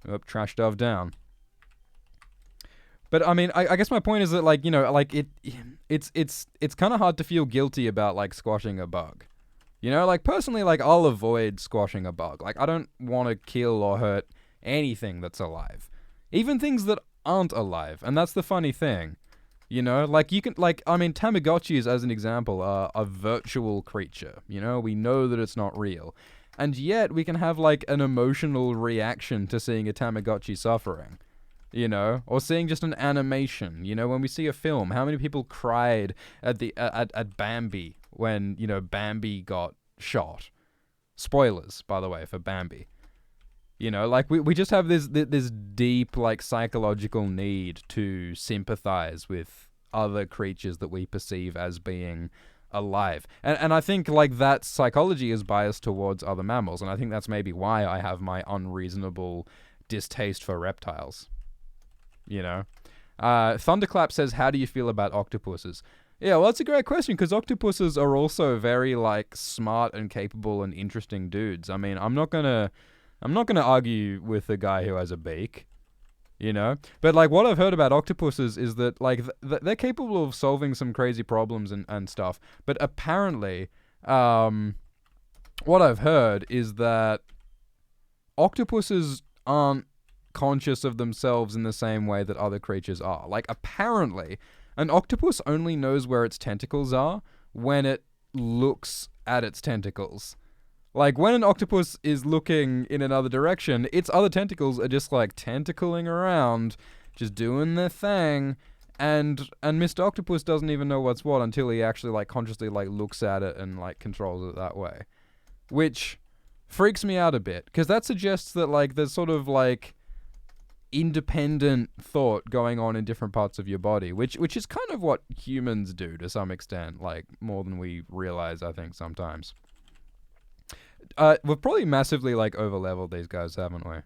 Oh, trash dove down. But I mean, I guess my point is that, like, you know, like, it's kind of hard to feel guilty about, like, squashing a bug. You know, like, personally, like, I'll avoid squashing a bug. Like, I don't want to kill or hurt anything that's alive. Even things that aren't alive. And that's the funny thing. You know, like, you can, like, I mean, Tamagotchis, as an example, are a virtual creature. You know, we know that it's not real. And yet, we can have, like, an emotional reaction to seeing a Tamagotchi suffering. You know, or seeing just an animation. You know, when we see a film, how many people cried at Bambi when, you know, Bambi got shot? Spoilers, by the way, for Bambi. You know, like, we just have this deep, like, psychological need to sympathize with other creatures that we perceive as being alive. And I think, like, that psychology is biased towards other mammals, and I think that's maybe why I have my unreasonable distaste for reptiles. You know? Thunderclap says, how do you feel about octopuses? Yeah, well, that's a great question, because octopuses are also very, like, smart and capable and interesting dudes. I mean, I'm not gonna argue with the guy who has a beak, you know? But, like, what I've heard about octopuses is that, like, they're capable of solving some crazy problems and stuff. But apparently, what I've heard is that octopuses aren't conscious of themselves in the same way that other creatures are. Like, apparently, an octopus only knows where its tentacles are when it looks at its tentacles. Like, when an octopus is looking in another direction, its other tentacles are just, like, tentacling around, just doing their thing, and Mr. Octopus doesn't even know what's what until he actually, like, consciously, like, looks at it and, like, controls it that way. Which freaks me out a bit, because that suggests that, like, there's sort of, like, independent thought going on in different parts of your body, which is kind of what humans do to some extent, like, more than we realize, I think, sometimes. We've probably massively, like, over-leveled these guys, haven't we?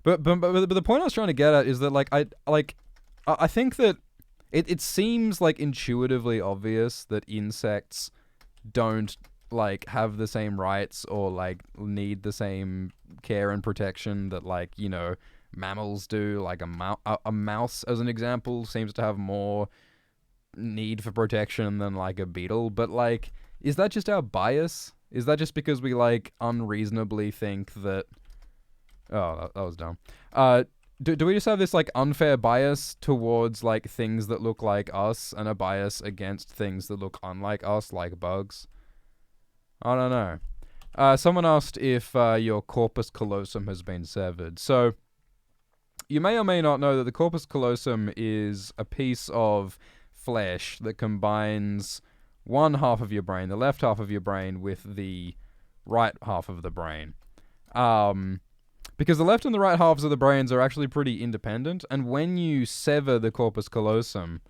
But the point I was trying to get at is that, like, I think that it seems, like, intuitively obvious that insects don't, like, have the same rights or, like, need the same care and protection that, like, you know, mammals do. Like, a mouse, as an example, seems to have more need for protection than, like, a beetle. But, like, is that just our bias? Is that just because we, like, unreasonably think that... Oh, that was dumb. Do we just have this, like, unfair bias towards, like, things that look like us, and a bias against things that look unlike us, like bugs? I don't know. Someone asked if your corpus callosum has been severed. So, you may or may not know that the corpus callosum is a piece of flesh that combines one half of your brain, the left half of your brain, with the right half of the brain. Because the left and the right halves of the brains are actually pretty independent, and when you sever the corpus callosum,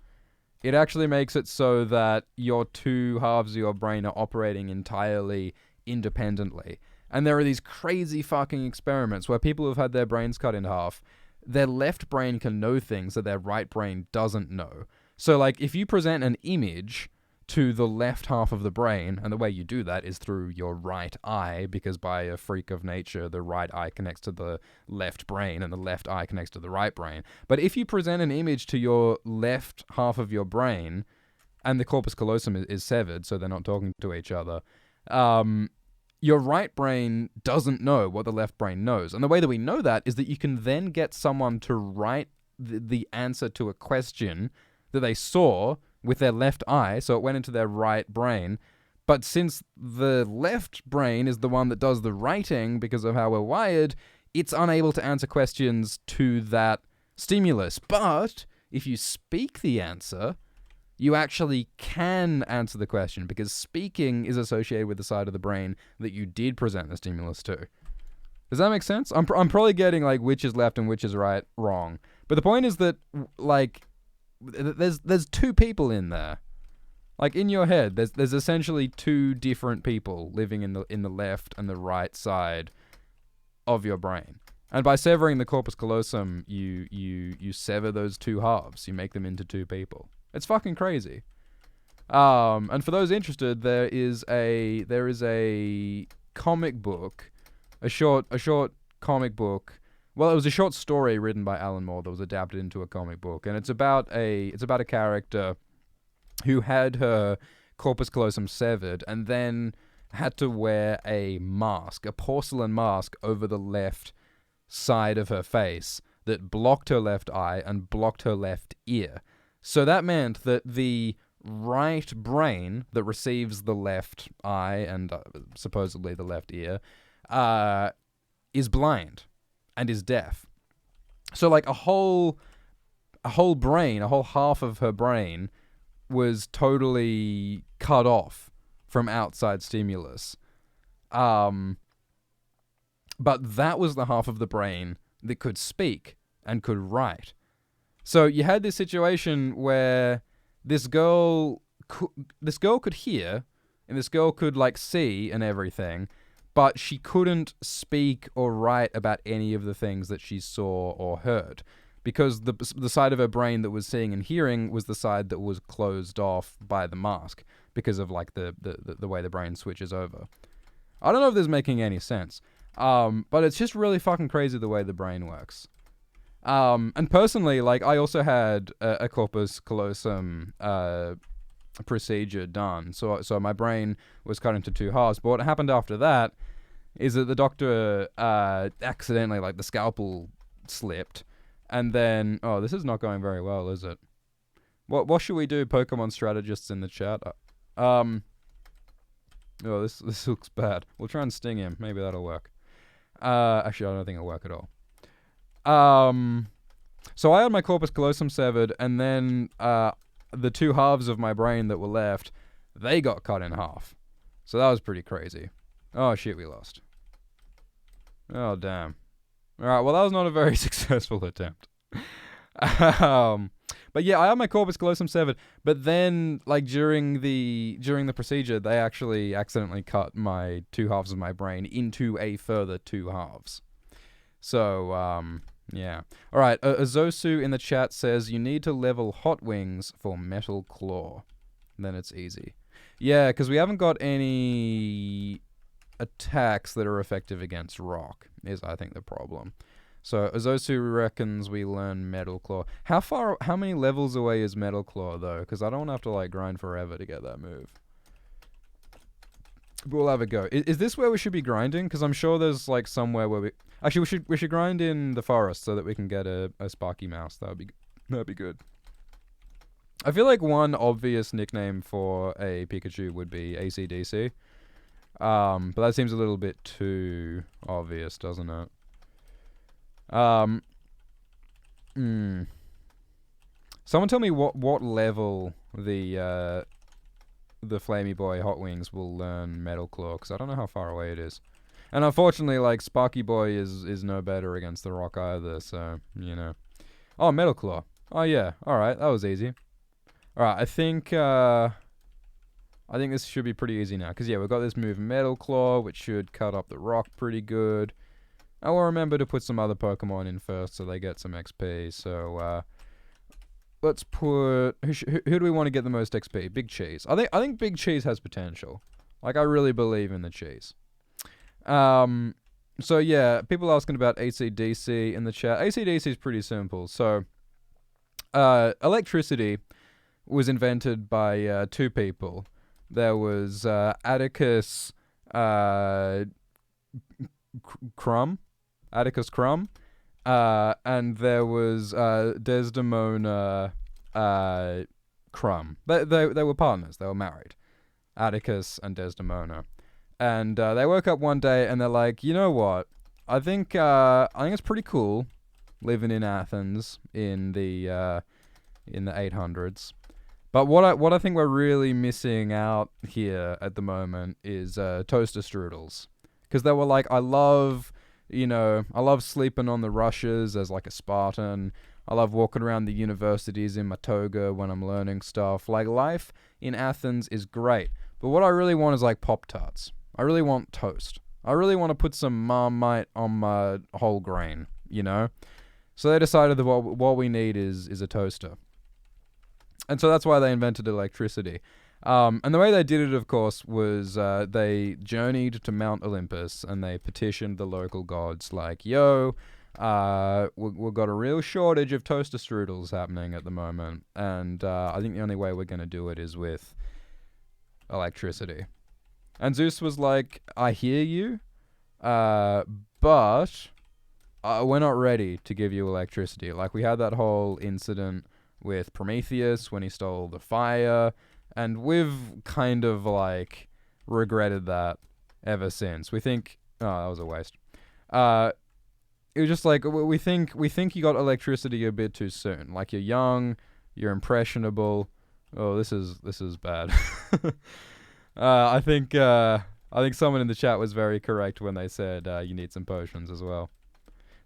it actually makes it so that your two halves of your brain are operating entirely independently. And there are these crazy fucking experiments where people who've had their brains cut in half, their left brain can know things that their right brain doesn't know. So, like, if you present an image to the left half of the brain, and the way you do that is through your right eye, because by a freak of nature, the right eye connects to the left brain, and the left eye connects to the right brain. But if you present an image to your left half of your brain, and the corpus callosum is severed, so they're not talking to each other, your right brain doesn't know what the left brain knows. And the way that we know that is that you can then get someone to write the answer to a question that they saw with their left eye, so it went into their right brain. But since the left brain is the one that does the writing because of how we're wired, it's unable to answer questions to that stimulus. But if you speak the answer, you actually can answer the question, because speaking is associated with the side of the brain that you did present the stimulus to. Does that make sense? I'm probably getting, like, which is left and which is right wrong. But the point is that, like, there's two people in there. Like, in your head, there's essentially two different people living in the left and the right side of your brain. And by severing the corpus callosum, you sever those two halves. You make them into two people. It's fucking crazy. And for those interested, there is a comic book, a short comic book. Well, it was a short story written by Alan Moore that was adapted into a comic book, and it's about a character who had her corpus callosum severed and then had to wear a mask, a porcelain mask, over the left side of her face that blocked her left eye and blocked her left ear. So that meant that the right brain that receives the left eye and supposedly the left ear is blind and is deaf. So, like, a whole brain, a whole half of her brain was totally cut off from outside stimulus. But that was the half of the brain that could speak and could write. So you had this situation where this girl could hear, and this girl could, like, see and everything, but she couldn't speak or write about any of the things that she saw or heard, because the side of her brain that was seeing and hearing was the side that was closed off by the mask because of, like, the way the brain switches over. I don't know if this is making any sense, but it's just really fucking crazy the way the brain works. And personally, like, I also had a corpus callosum procedure done. So my brain was cut into two halves. But what happened after that is that the doctor accidentally, like, the scalpel slipped. And then, oh, this is not going very well, is it? What should we do, Pokemon strategists in the chat? Oh, this looks bad. We'll try and sting him. Maybe that'll work. Actually, I don't think it'll work at all. So I had my corpus callosum severed, and then the two halves of my brain that were left, they got cut in half. So that was pretty crazy. Oh shit, we lost. Oh damn. Alright, well, that was not a very successful attempt. But yeah, I had my corpus callosum severed, but then, like, during the procedure, they actually accidentally cut my two halves of my brain into a further two halves. So, yeah. Alright, Azosu in the chat says, you need to level Hot Wings for Metal Claw. Then it's easy. Yeah, because we haven't got any attacks that are effective against rock, is, I think, the problem. So, Azosu reckons we learn Metal Claw. How many levels away is Metal Claw, though? Because I don't want to have to, like, grind forever to get that move. But we'll have a go. Is this where we should be grinding? Because I'm sure there's, like, somewhere where we... Actually, we should grind in the forest so that we can get a Sparky Mouse. That'd be good. I feel like one obvious nickname for a Pikachu would be AC/DC. But that seems a little bit too obvious, doesn't it? Someone tell me what level the Flamey Boy Hot Wings will learn Metal Claw, because I don't know how far away it is. And unfortunately, like, Sparky Boy is no better against the rock either, so, you know. Oh, Metal Claw. Oh, yeah. Alright, that was easy. Alright, I think this should be pretty easy now, because, yeah, we've got this move Metal Claw, which should cut up the rock pretty good. I will remember to put some other Pokemon in first so they get some XP, so, let's put... Who do we want to get the most XP? Big Cheese. I think Big Cheese has potential. Like, I really believe in the cheese. So yeah, people asking about AC/DC in the chat. AC/DC is pretty simple. So, electricity was invented by two people. There was Atticus Crumb, and there was Desdemona Crumb. They were partners. They were married, Atticus and Desdemona. And they woke up one day and they're like, you know what? I think it's pretty cool living in Athens in the 800s. But what I think we're really missing out here at the moment is toaster strudels, because they were like, I love sleeping on the rushes as like a Spartan. I love walking around the universities in my toga when I'm learning stuff. Like, life in Athens is great, but what I really want is like Pop-Tarts. I really want toast. I really want to put some Marmite on my whole grain, you know? So they decided that what we need is a toaster. And so that's why they invented electricity. And the way they did it, of course, was they journeyed to Mount Olympus and they petitioned the local gods like, yo, we've got a real shortage of toaster strudels happening at the moment. And I think the only way we're going to do it is with electricity. And Zeus was like, I hear you, but we're not ready to give you electricity. Like, we had that whole incident with Prometheus when he stole the fire, and we've kind of, like, regretted that ever since. We think... Oh, that was a waste. It was just like, we think you got electricity a bit too soon. Like, you're young, you're impressionable. Oh, this is bad. I think someone in the chat was very correct when they said you need some potions as well.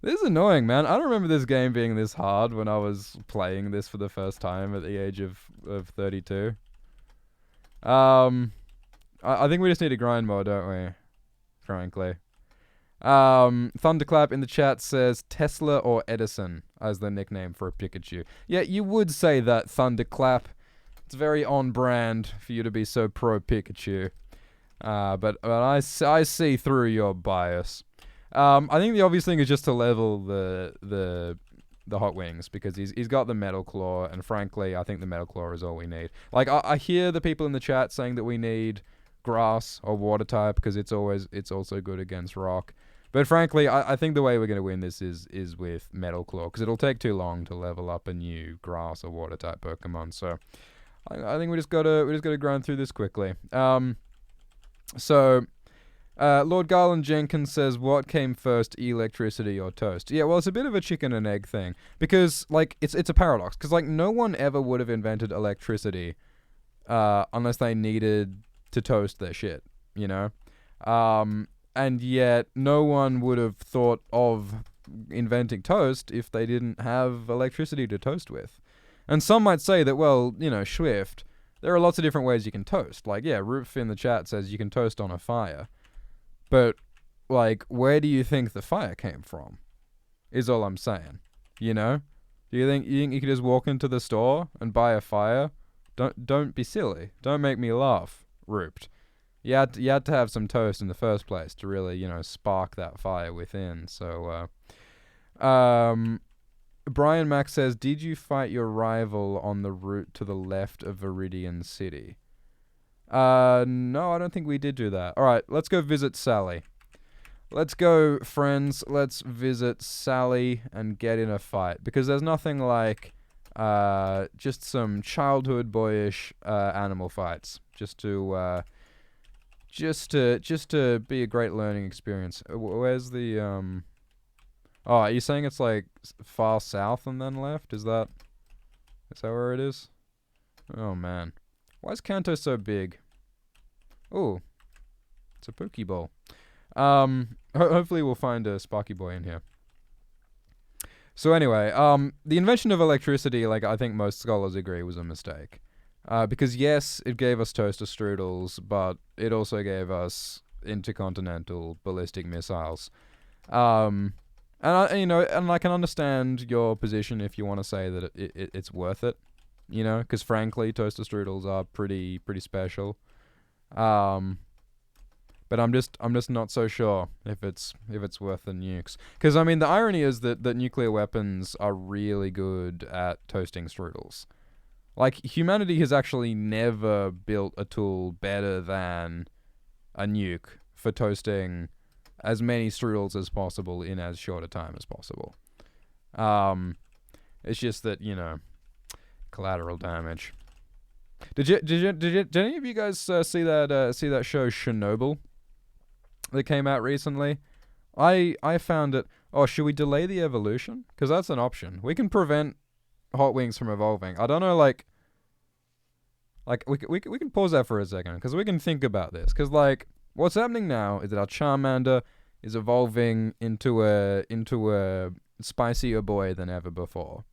This is annoying, man. I don't remember this game being this hard when I was playing this for the first time at the age of 32. I think we just need to grind more, don't we? Frankly. Thunderclap in the chat says Tesla or Edison as the nickname for a Pikachu. Yeah, you would say that, Thunderclap. It's very on brand for you to be so pro Pikachu. But I see through your bias. I think the obvious thing is just to level the Hot Wings, because he's got the Metal Claw, and frankly, I think the Metal Claw is all we need. Like, I hear the people in the chat saying that we need Grass or Water type because it's also good against Rock. But frankly, I think the way we're going to win this is with Metal Claw, because it'll take too long to level up a new Grass or Water type Pokemon. So I think we just gotta grind through this quickly. Lord Garland Jenkins says, what came first, electricity or toast? Yeah, well, it's a bit of a chicken and egg thing, because, like, it's a paradox, because, like, no one ever would have invented electricity unless they needed to toast their shit, you know? And yet, no one would have thought of inventing toast if they didn't have electricity to toast with. And some might say that, well, you know, Schwift, there are lots of different ways you can toast. Like, yeah, Roof in the chat says you can toast on a fire. But, like, where do you think the fire came from? Is all I'm saying. You know? Do you think you could just walk into the store and buy a fire? Don't be silly. Don't make me laugh, Rooped. You had to have some toast in the first place to really, you know, spark that fire within. So, Brian Mack says, did you fight your rival on the route to the left of Viridian City? No, I don't think we did do that. Alright, let's go visit Sally. Let's go, friends. Let's visit Sally and get in a fight. Because there's nothing like just some childhood boyish animal fights. Just to be a great learning experience. Where's the Oh, are you saying it's like far south and then left? Is that Is that where it is? Oh, man. Why is Kanto so big? Oh, it's a Pokeball. Hopefully we'll find a Sparky Boy in here. So anyway, the invention of electricity, like I think most scholars agree, was a mistake. Because yes, it gave us toaster strudels, but it also gave us intercontinental ballistic missiles. And I can understand your position if you want to say that it's worth it, because frankly, toaster strudels are pretty special. But I'm just not so sure if it's worth the nukes. Because I mean, the irony is that nuclear weapons are really good at toasting strudels. Like, humanity has actually never built a tool better than a nuke for toasting as many strudels as possible in as short a time as possible. It's just that, collateral damage. Did any of you guys see that show Chernobyl that came out recently? I found it. Oh, should we delay the evolution? Because that's an option. We can prevent hot wings from evolving. I don't know, like we can pause that for a second because we can think about this. Because what's happening now is that our Charmander is evolving into a spicier boy than ever before.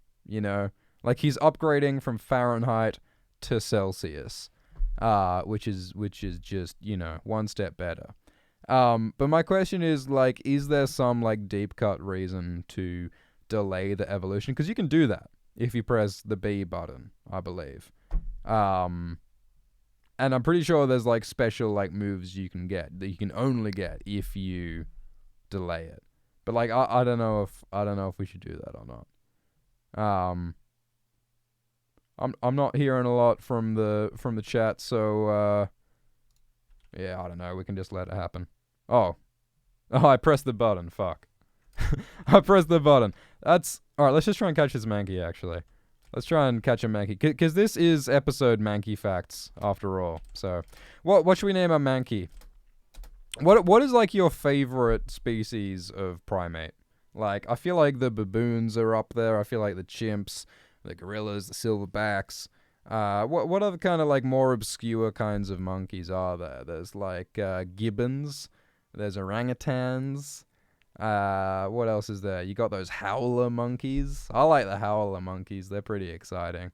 Like he's upgrading from Fahrenheit to Celsius, which is just one step better. But my question is is there some deep cut reason to delay the evolution? Because you can do that if you press the B button, I believe. And I'm pretty sure there's special moves you can get that you can only get if you delay it. But I don't know if we should do that or not. I'm not hearing a lot from the chat, so yeah, I don't know. We can just let it happen. Oh, I pressed the button. Fuck. I pressed the button. That's all right. Let's just try and catch this Mankey. Actually, let's try and catch a Mankey because this is episode Mankey facts after all. So, what should we name our Mankey? What is your favorite species of primate? I feel like the baboons are up there. I feel like the chimps, the gorillas, the silverbacks. What other kind of more obscure kinds of monkeys are there? There's gibbons. There's orangutans. What else is there? You got those howler monkeys. I like the howler monkeys. They're pretty exciting.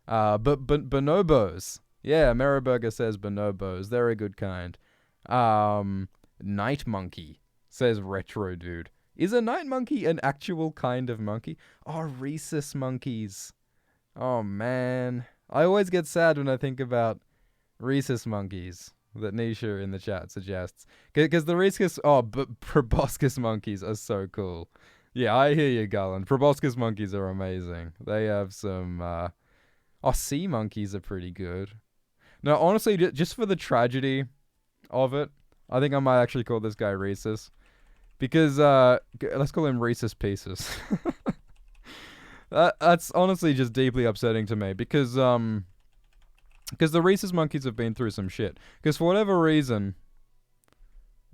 But bonobos. Yeah, Meriburger says bonobos. They're a good kind. Night monkey, says Retro Dude. Is a night monkey an actual kind of monkey? Oh, Rhesus monkeys. Oh, man. I always get sad when I think about Rhesus monkeys that Nisha in the chat suggests. Because the Rhesus... Oh, but proboscis monkeys are so cool. Yeah, I hear you, Gullen. Proboscis monkeys are amazing. They have some... sea monkeys are pretty good. No, honestly, just for the tragedy of it, I think I might actually call this guy Rhesus. Because, let's call him Rhesus Pieces. That's honestly just deeply upsetting to me. Because the Rhesus monkeys have been through some shit. Because for whatever reason...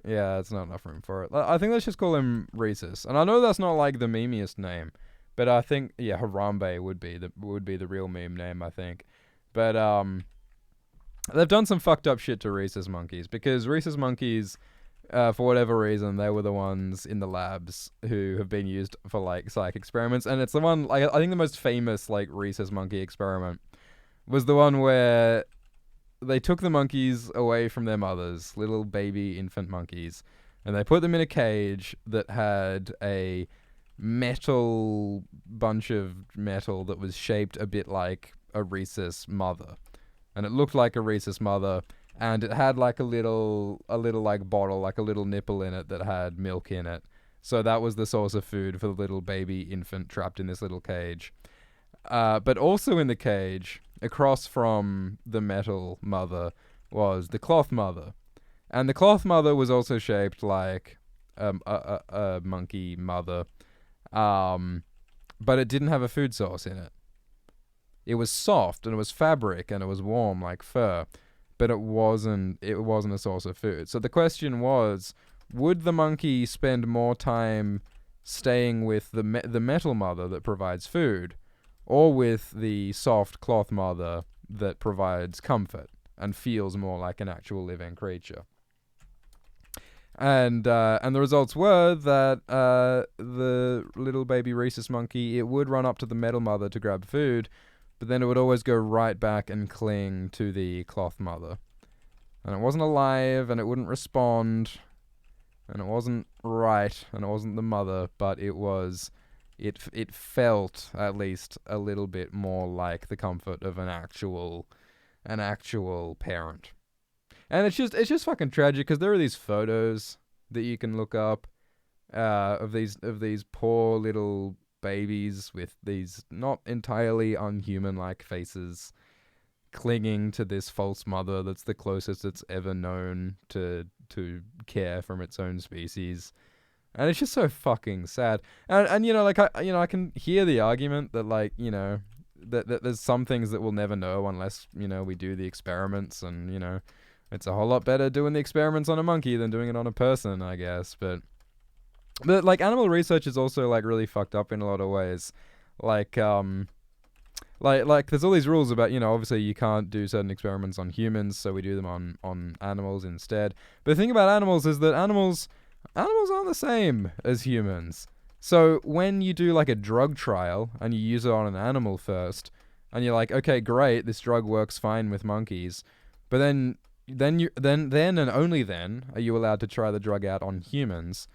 Yeah, it's not enough room for it. I think let's just call him Rhesus. And I know that's not the memeiest name. But I think, yeah, Harambe would be the real meme name, I think. But, they've done some fucked up shit to Rhesus monkeys. Because Rhesus monkeys... for whatever reason, they were the ones in the labs who have been used for psych experiments, and it's the one I think the most famous Rhesus monkey experiment was the one where they took the monkeys away from their mothers, little baby infant monkeys, and they put them in a cage that had a bunch of metal that was shaped a bit like a Rhesus mother, and it looked like a Rhesus mother. And it had a little bottle, a little nipple in it that had milk in it. So that was the source of food for the little baby infant trapped in this little cage. But also in the cage, across from the metal mother, was the cloth mother. And the cloth mother was also shaped like a monkey mother. But it didn't have a food source in it. It was soft, and it was fabric, and it was warm like fur. But it wasn't a source of food. So the question was, would the monkey spend more time staying with the metal mother that provides food, or with the soft cloth mother that provides comfort and feels more like an actual living creature. And the results were that the little baby rhesus monkey, it would run up to the metal mother to grab food, but then it would always go right back and cling to the cloth mother. And it wasn't alive, and it wouldn't respond, and it wasn't right, and it wasn't the mother, but it was, it felt at least a little bit more like the comfort of an actual parent. And it's just fucking tragic, because there are these photos that you can look up of these poor little babies with these not entirely unhuman-like faces, clinging to this false mother that's the closest it's ever known to care from its own species. And it's just so fucking sad. And like I can hear the argument that, like, that there's some things that we'll never know unless, we do the experiments, and it's a whole lot better doing the experiments on a monkey than doing it on a person, I guess. But like, animal research is also, like, really fucked up in a lot of ways. Like there's all these rules about, obviously you can't do certain experiments on humans, so we do them on animals instead. But the thing about animals is that animals aren't the same as humans. So when you do, like, a drug trial and you use it on an animal first, and you're like, okay, great, this drug works fine with monkeys, but then and only then are you allowed to try the drug out on humans.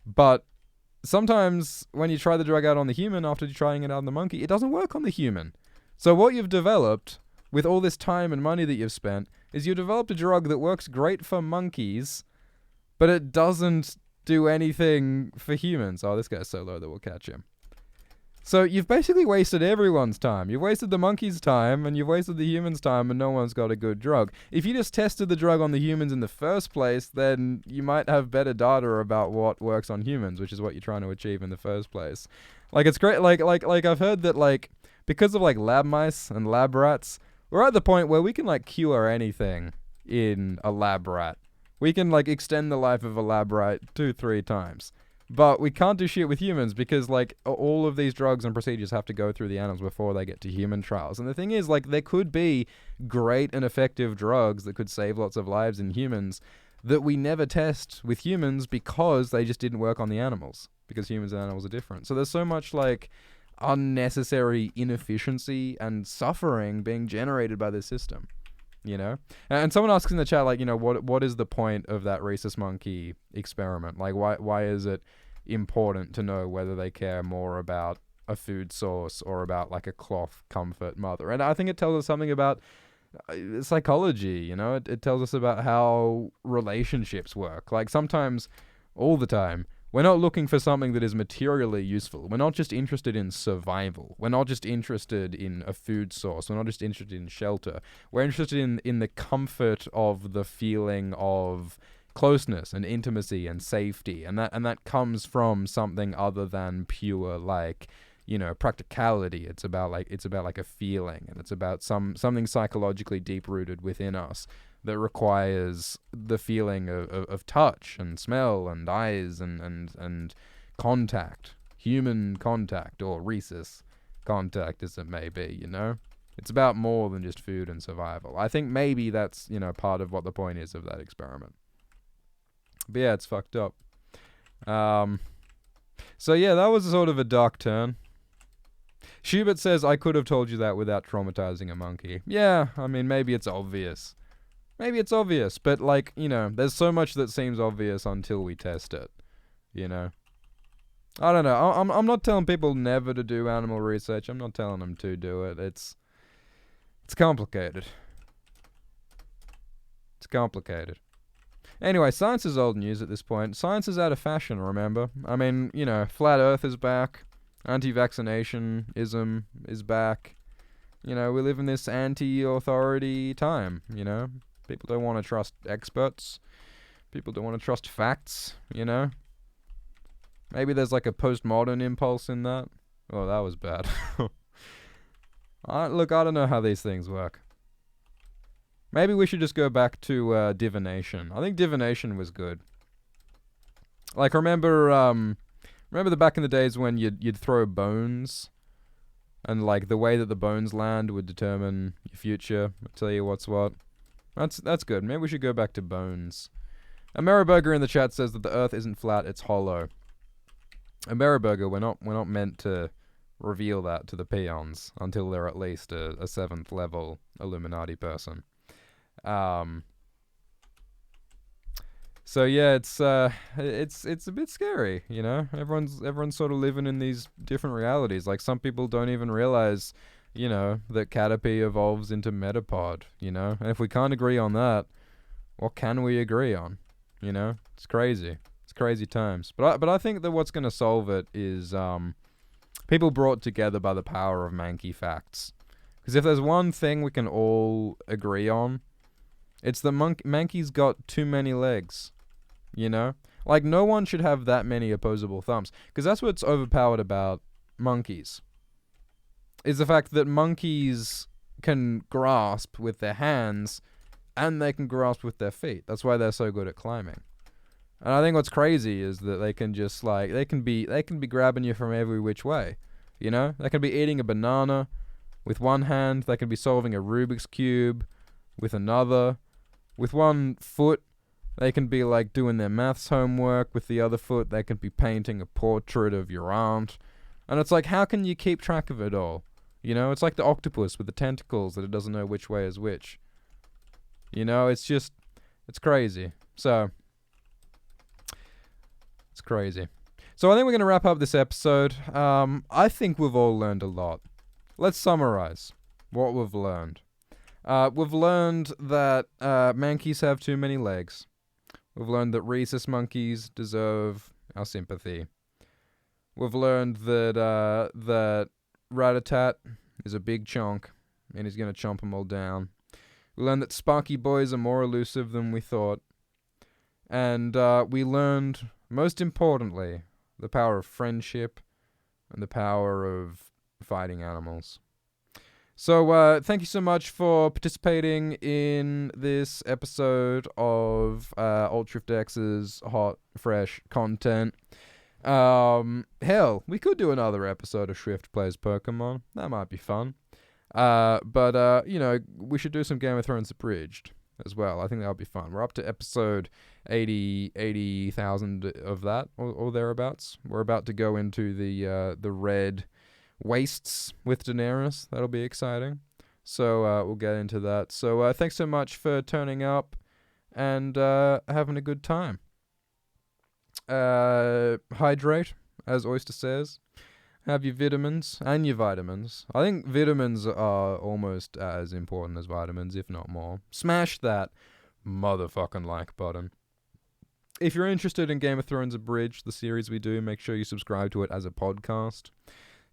But sometimes when you try the drug out on the human after trying it out on the monkey, it doesn't work on the human. So what you've developed with all this time and money that you've spent is you've developed a drug that works great for monkeys, but it doesn't do anything for humans. Oh, this guy's so low that we'll catch him. So you've basically wasted everyone's time. You've wasted the monkey's time, and you've wasted the human's time, and no one's got a good drug. If you just tested the drug on the humans in the first place, then you might have better data about what works on humans, which is what you're trying to achieve in the first place. Like, it's great. Like I've heard that, like, because of, like, lab mice and lab rats, we're at the point where we can, like, cure anything in a lab rat. We can, like, extend the life of a lab rat 2-3 times. But we can't do shit with humans because, like, all of these drugs and procedures have to go through the animals before they get to human trials. And the thing is, like, there could be great and effective drugs that could save lots of lives in humans that we never test with humans because they just didn't work on the animals, because humans and animals are different. So there's so much, like, unnecessary inefficiency and suffering being generated by this system, And someone asks in the chat, like, what is the point of that rhesus monkey experiment? Like, why is it important to know whether they care more about a food source or about, like, a cloth comfort mother? And I think it tells us something about psychology, It tells us about how relationships work. Like, sometimes, all the time, we're not looking for something that is materially useful. We're not just interested in survival. We're not just interested in a food source. We're not just interested in shelter. We're interested in the comfort of the feeling of closeness and intimacy and safety. And that comes from something other than pure, like, practicality. It's about like a feeling, and it's about something psychologically deep rooted within us that requires the feeling of touch and smell and eyes and contact, human contact, or rhesus contact as it may be, It's about more than just food and survival. I think maybe that's, part of what the point is of that experiment. But yeah, it's fucked up. So yeah, that was sort of a dark turn. Schubert says, I could have told you that without traumatizing a monkey. Yeah, I mean, maybe it's obvious. But, like, there's so much that seems obvious until we test it, I don't know. I'm not telling people never to do animal research. I'm not telling them to do it. It's complicated. Anyway, science is old news at this point. Science is out of fashion, remember? I mean, flat earth is back. Anti-vaccinationism is back. We live in this anti-authority time, People don't want to trust experts. People don't want to trust facts, Maybe there's, like, a postmodern impulse in that. Oh, that was bad. Look, I don't know how these things work. Maybe we should just go back to divination. I think divination was good. Like, remember the back in the days when you'd throw bones And like the way that the bones land would determine your future. I'll tell you what's what. That's good. Maybe we should go back to bones. Ameriburger in the chat says that the Earth isn't flat, it's hollow. Ameriburger, we're not meant to reveal that to the peons until they're at least a 7th level Illuminati person. So yeah, it's a bit scary, you know. Everyone's sort of living in these different realities. Like some people don't even realize, you know, that Caterpie evolves into Metapod, you know. And if we can't agree on that, what can we agree on? You know, it's crazy. It's crazy times. But I think that what's going to solve it is people brought together by the power of Mankey facts. Because if there's one thing we can all agree on, it's that Mankey's got too many legs. You know? Like, no one should have that many opposable thumbs. Because that's what's overpowered about monkeys. Is the fact that monkeys can grasp with their hands, and they can grasp with their feet. That's why they're so good at climbing. And I think what's crazy is that they can just, like, they can be grabbing you from every which way. You know? They can be eating a banana with one hand. They can be solving a Rubik's Cube with another. With one foot, they can be like doing their maths homework. With the other foot, they can be painting a portrait of your aunt. And it's like, how can you keep track of it all? You know, it's like the octopus with the tentacles that it doesn't know which way is which. You know, it's just, it's crazy. So, it's crazy. So I think we're going to wrap up this episode. I think we've all learned a lot. Let's summarize what we've learned. We've learned that monkeys have too many legs. We've learned that rhesus monkeys deserve our sympathy. We've learned that that Rat-a-tat is a big chonk, and he's going to chomp them all down. We learned that Sparky boys are more elusive than we thought. And we learned, most importantly, the power of friendship and the power of fighting animals. So, thank you so much for participating in this episode of Schwift X's hot, fresh content. Hell, we could do another episode of Schwift Plays Pokemon. That might be fun. But you know, we should do some Game of Thrones Abridged as well. I think that would be fun. We're up to episode 80,000 of that, or thereabouts. We're about to go into the red wastes with Daenerys. That'll be exciting. So we'll get into that. So thanks so much for turning up and having a good time. Hydrate, as Oyster says. Have your vitamins and your vitamins. I think vitamins are almost as important as vitamins, if not more. Smash that motherfucking like button. If you're interested in Game of Thrones Abridged, the series we do, make sure you subscribe to it as a podcast.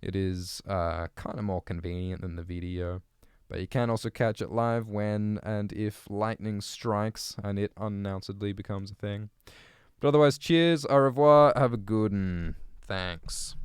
It is kind of more convenient than the video. But you can also catch it live when and if lightning strikes and it unannouncedly becomes a thing. But otherwise, cheers, au revoir, have a good one. Thanks.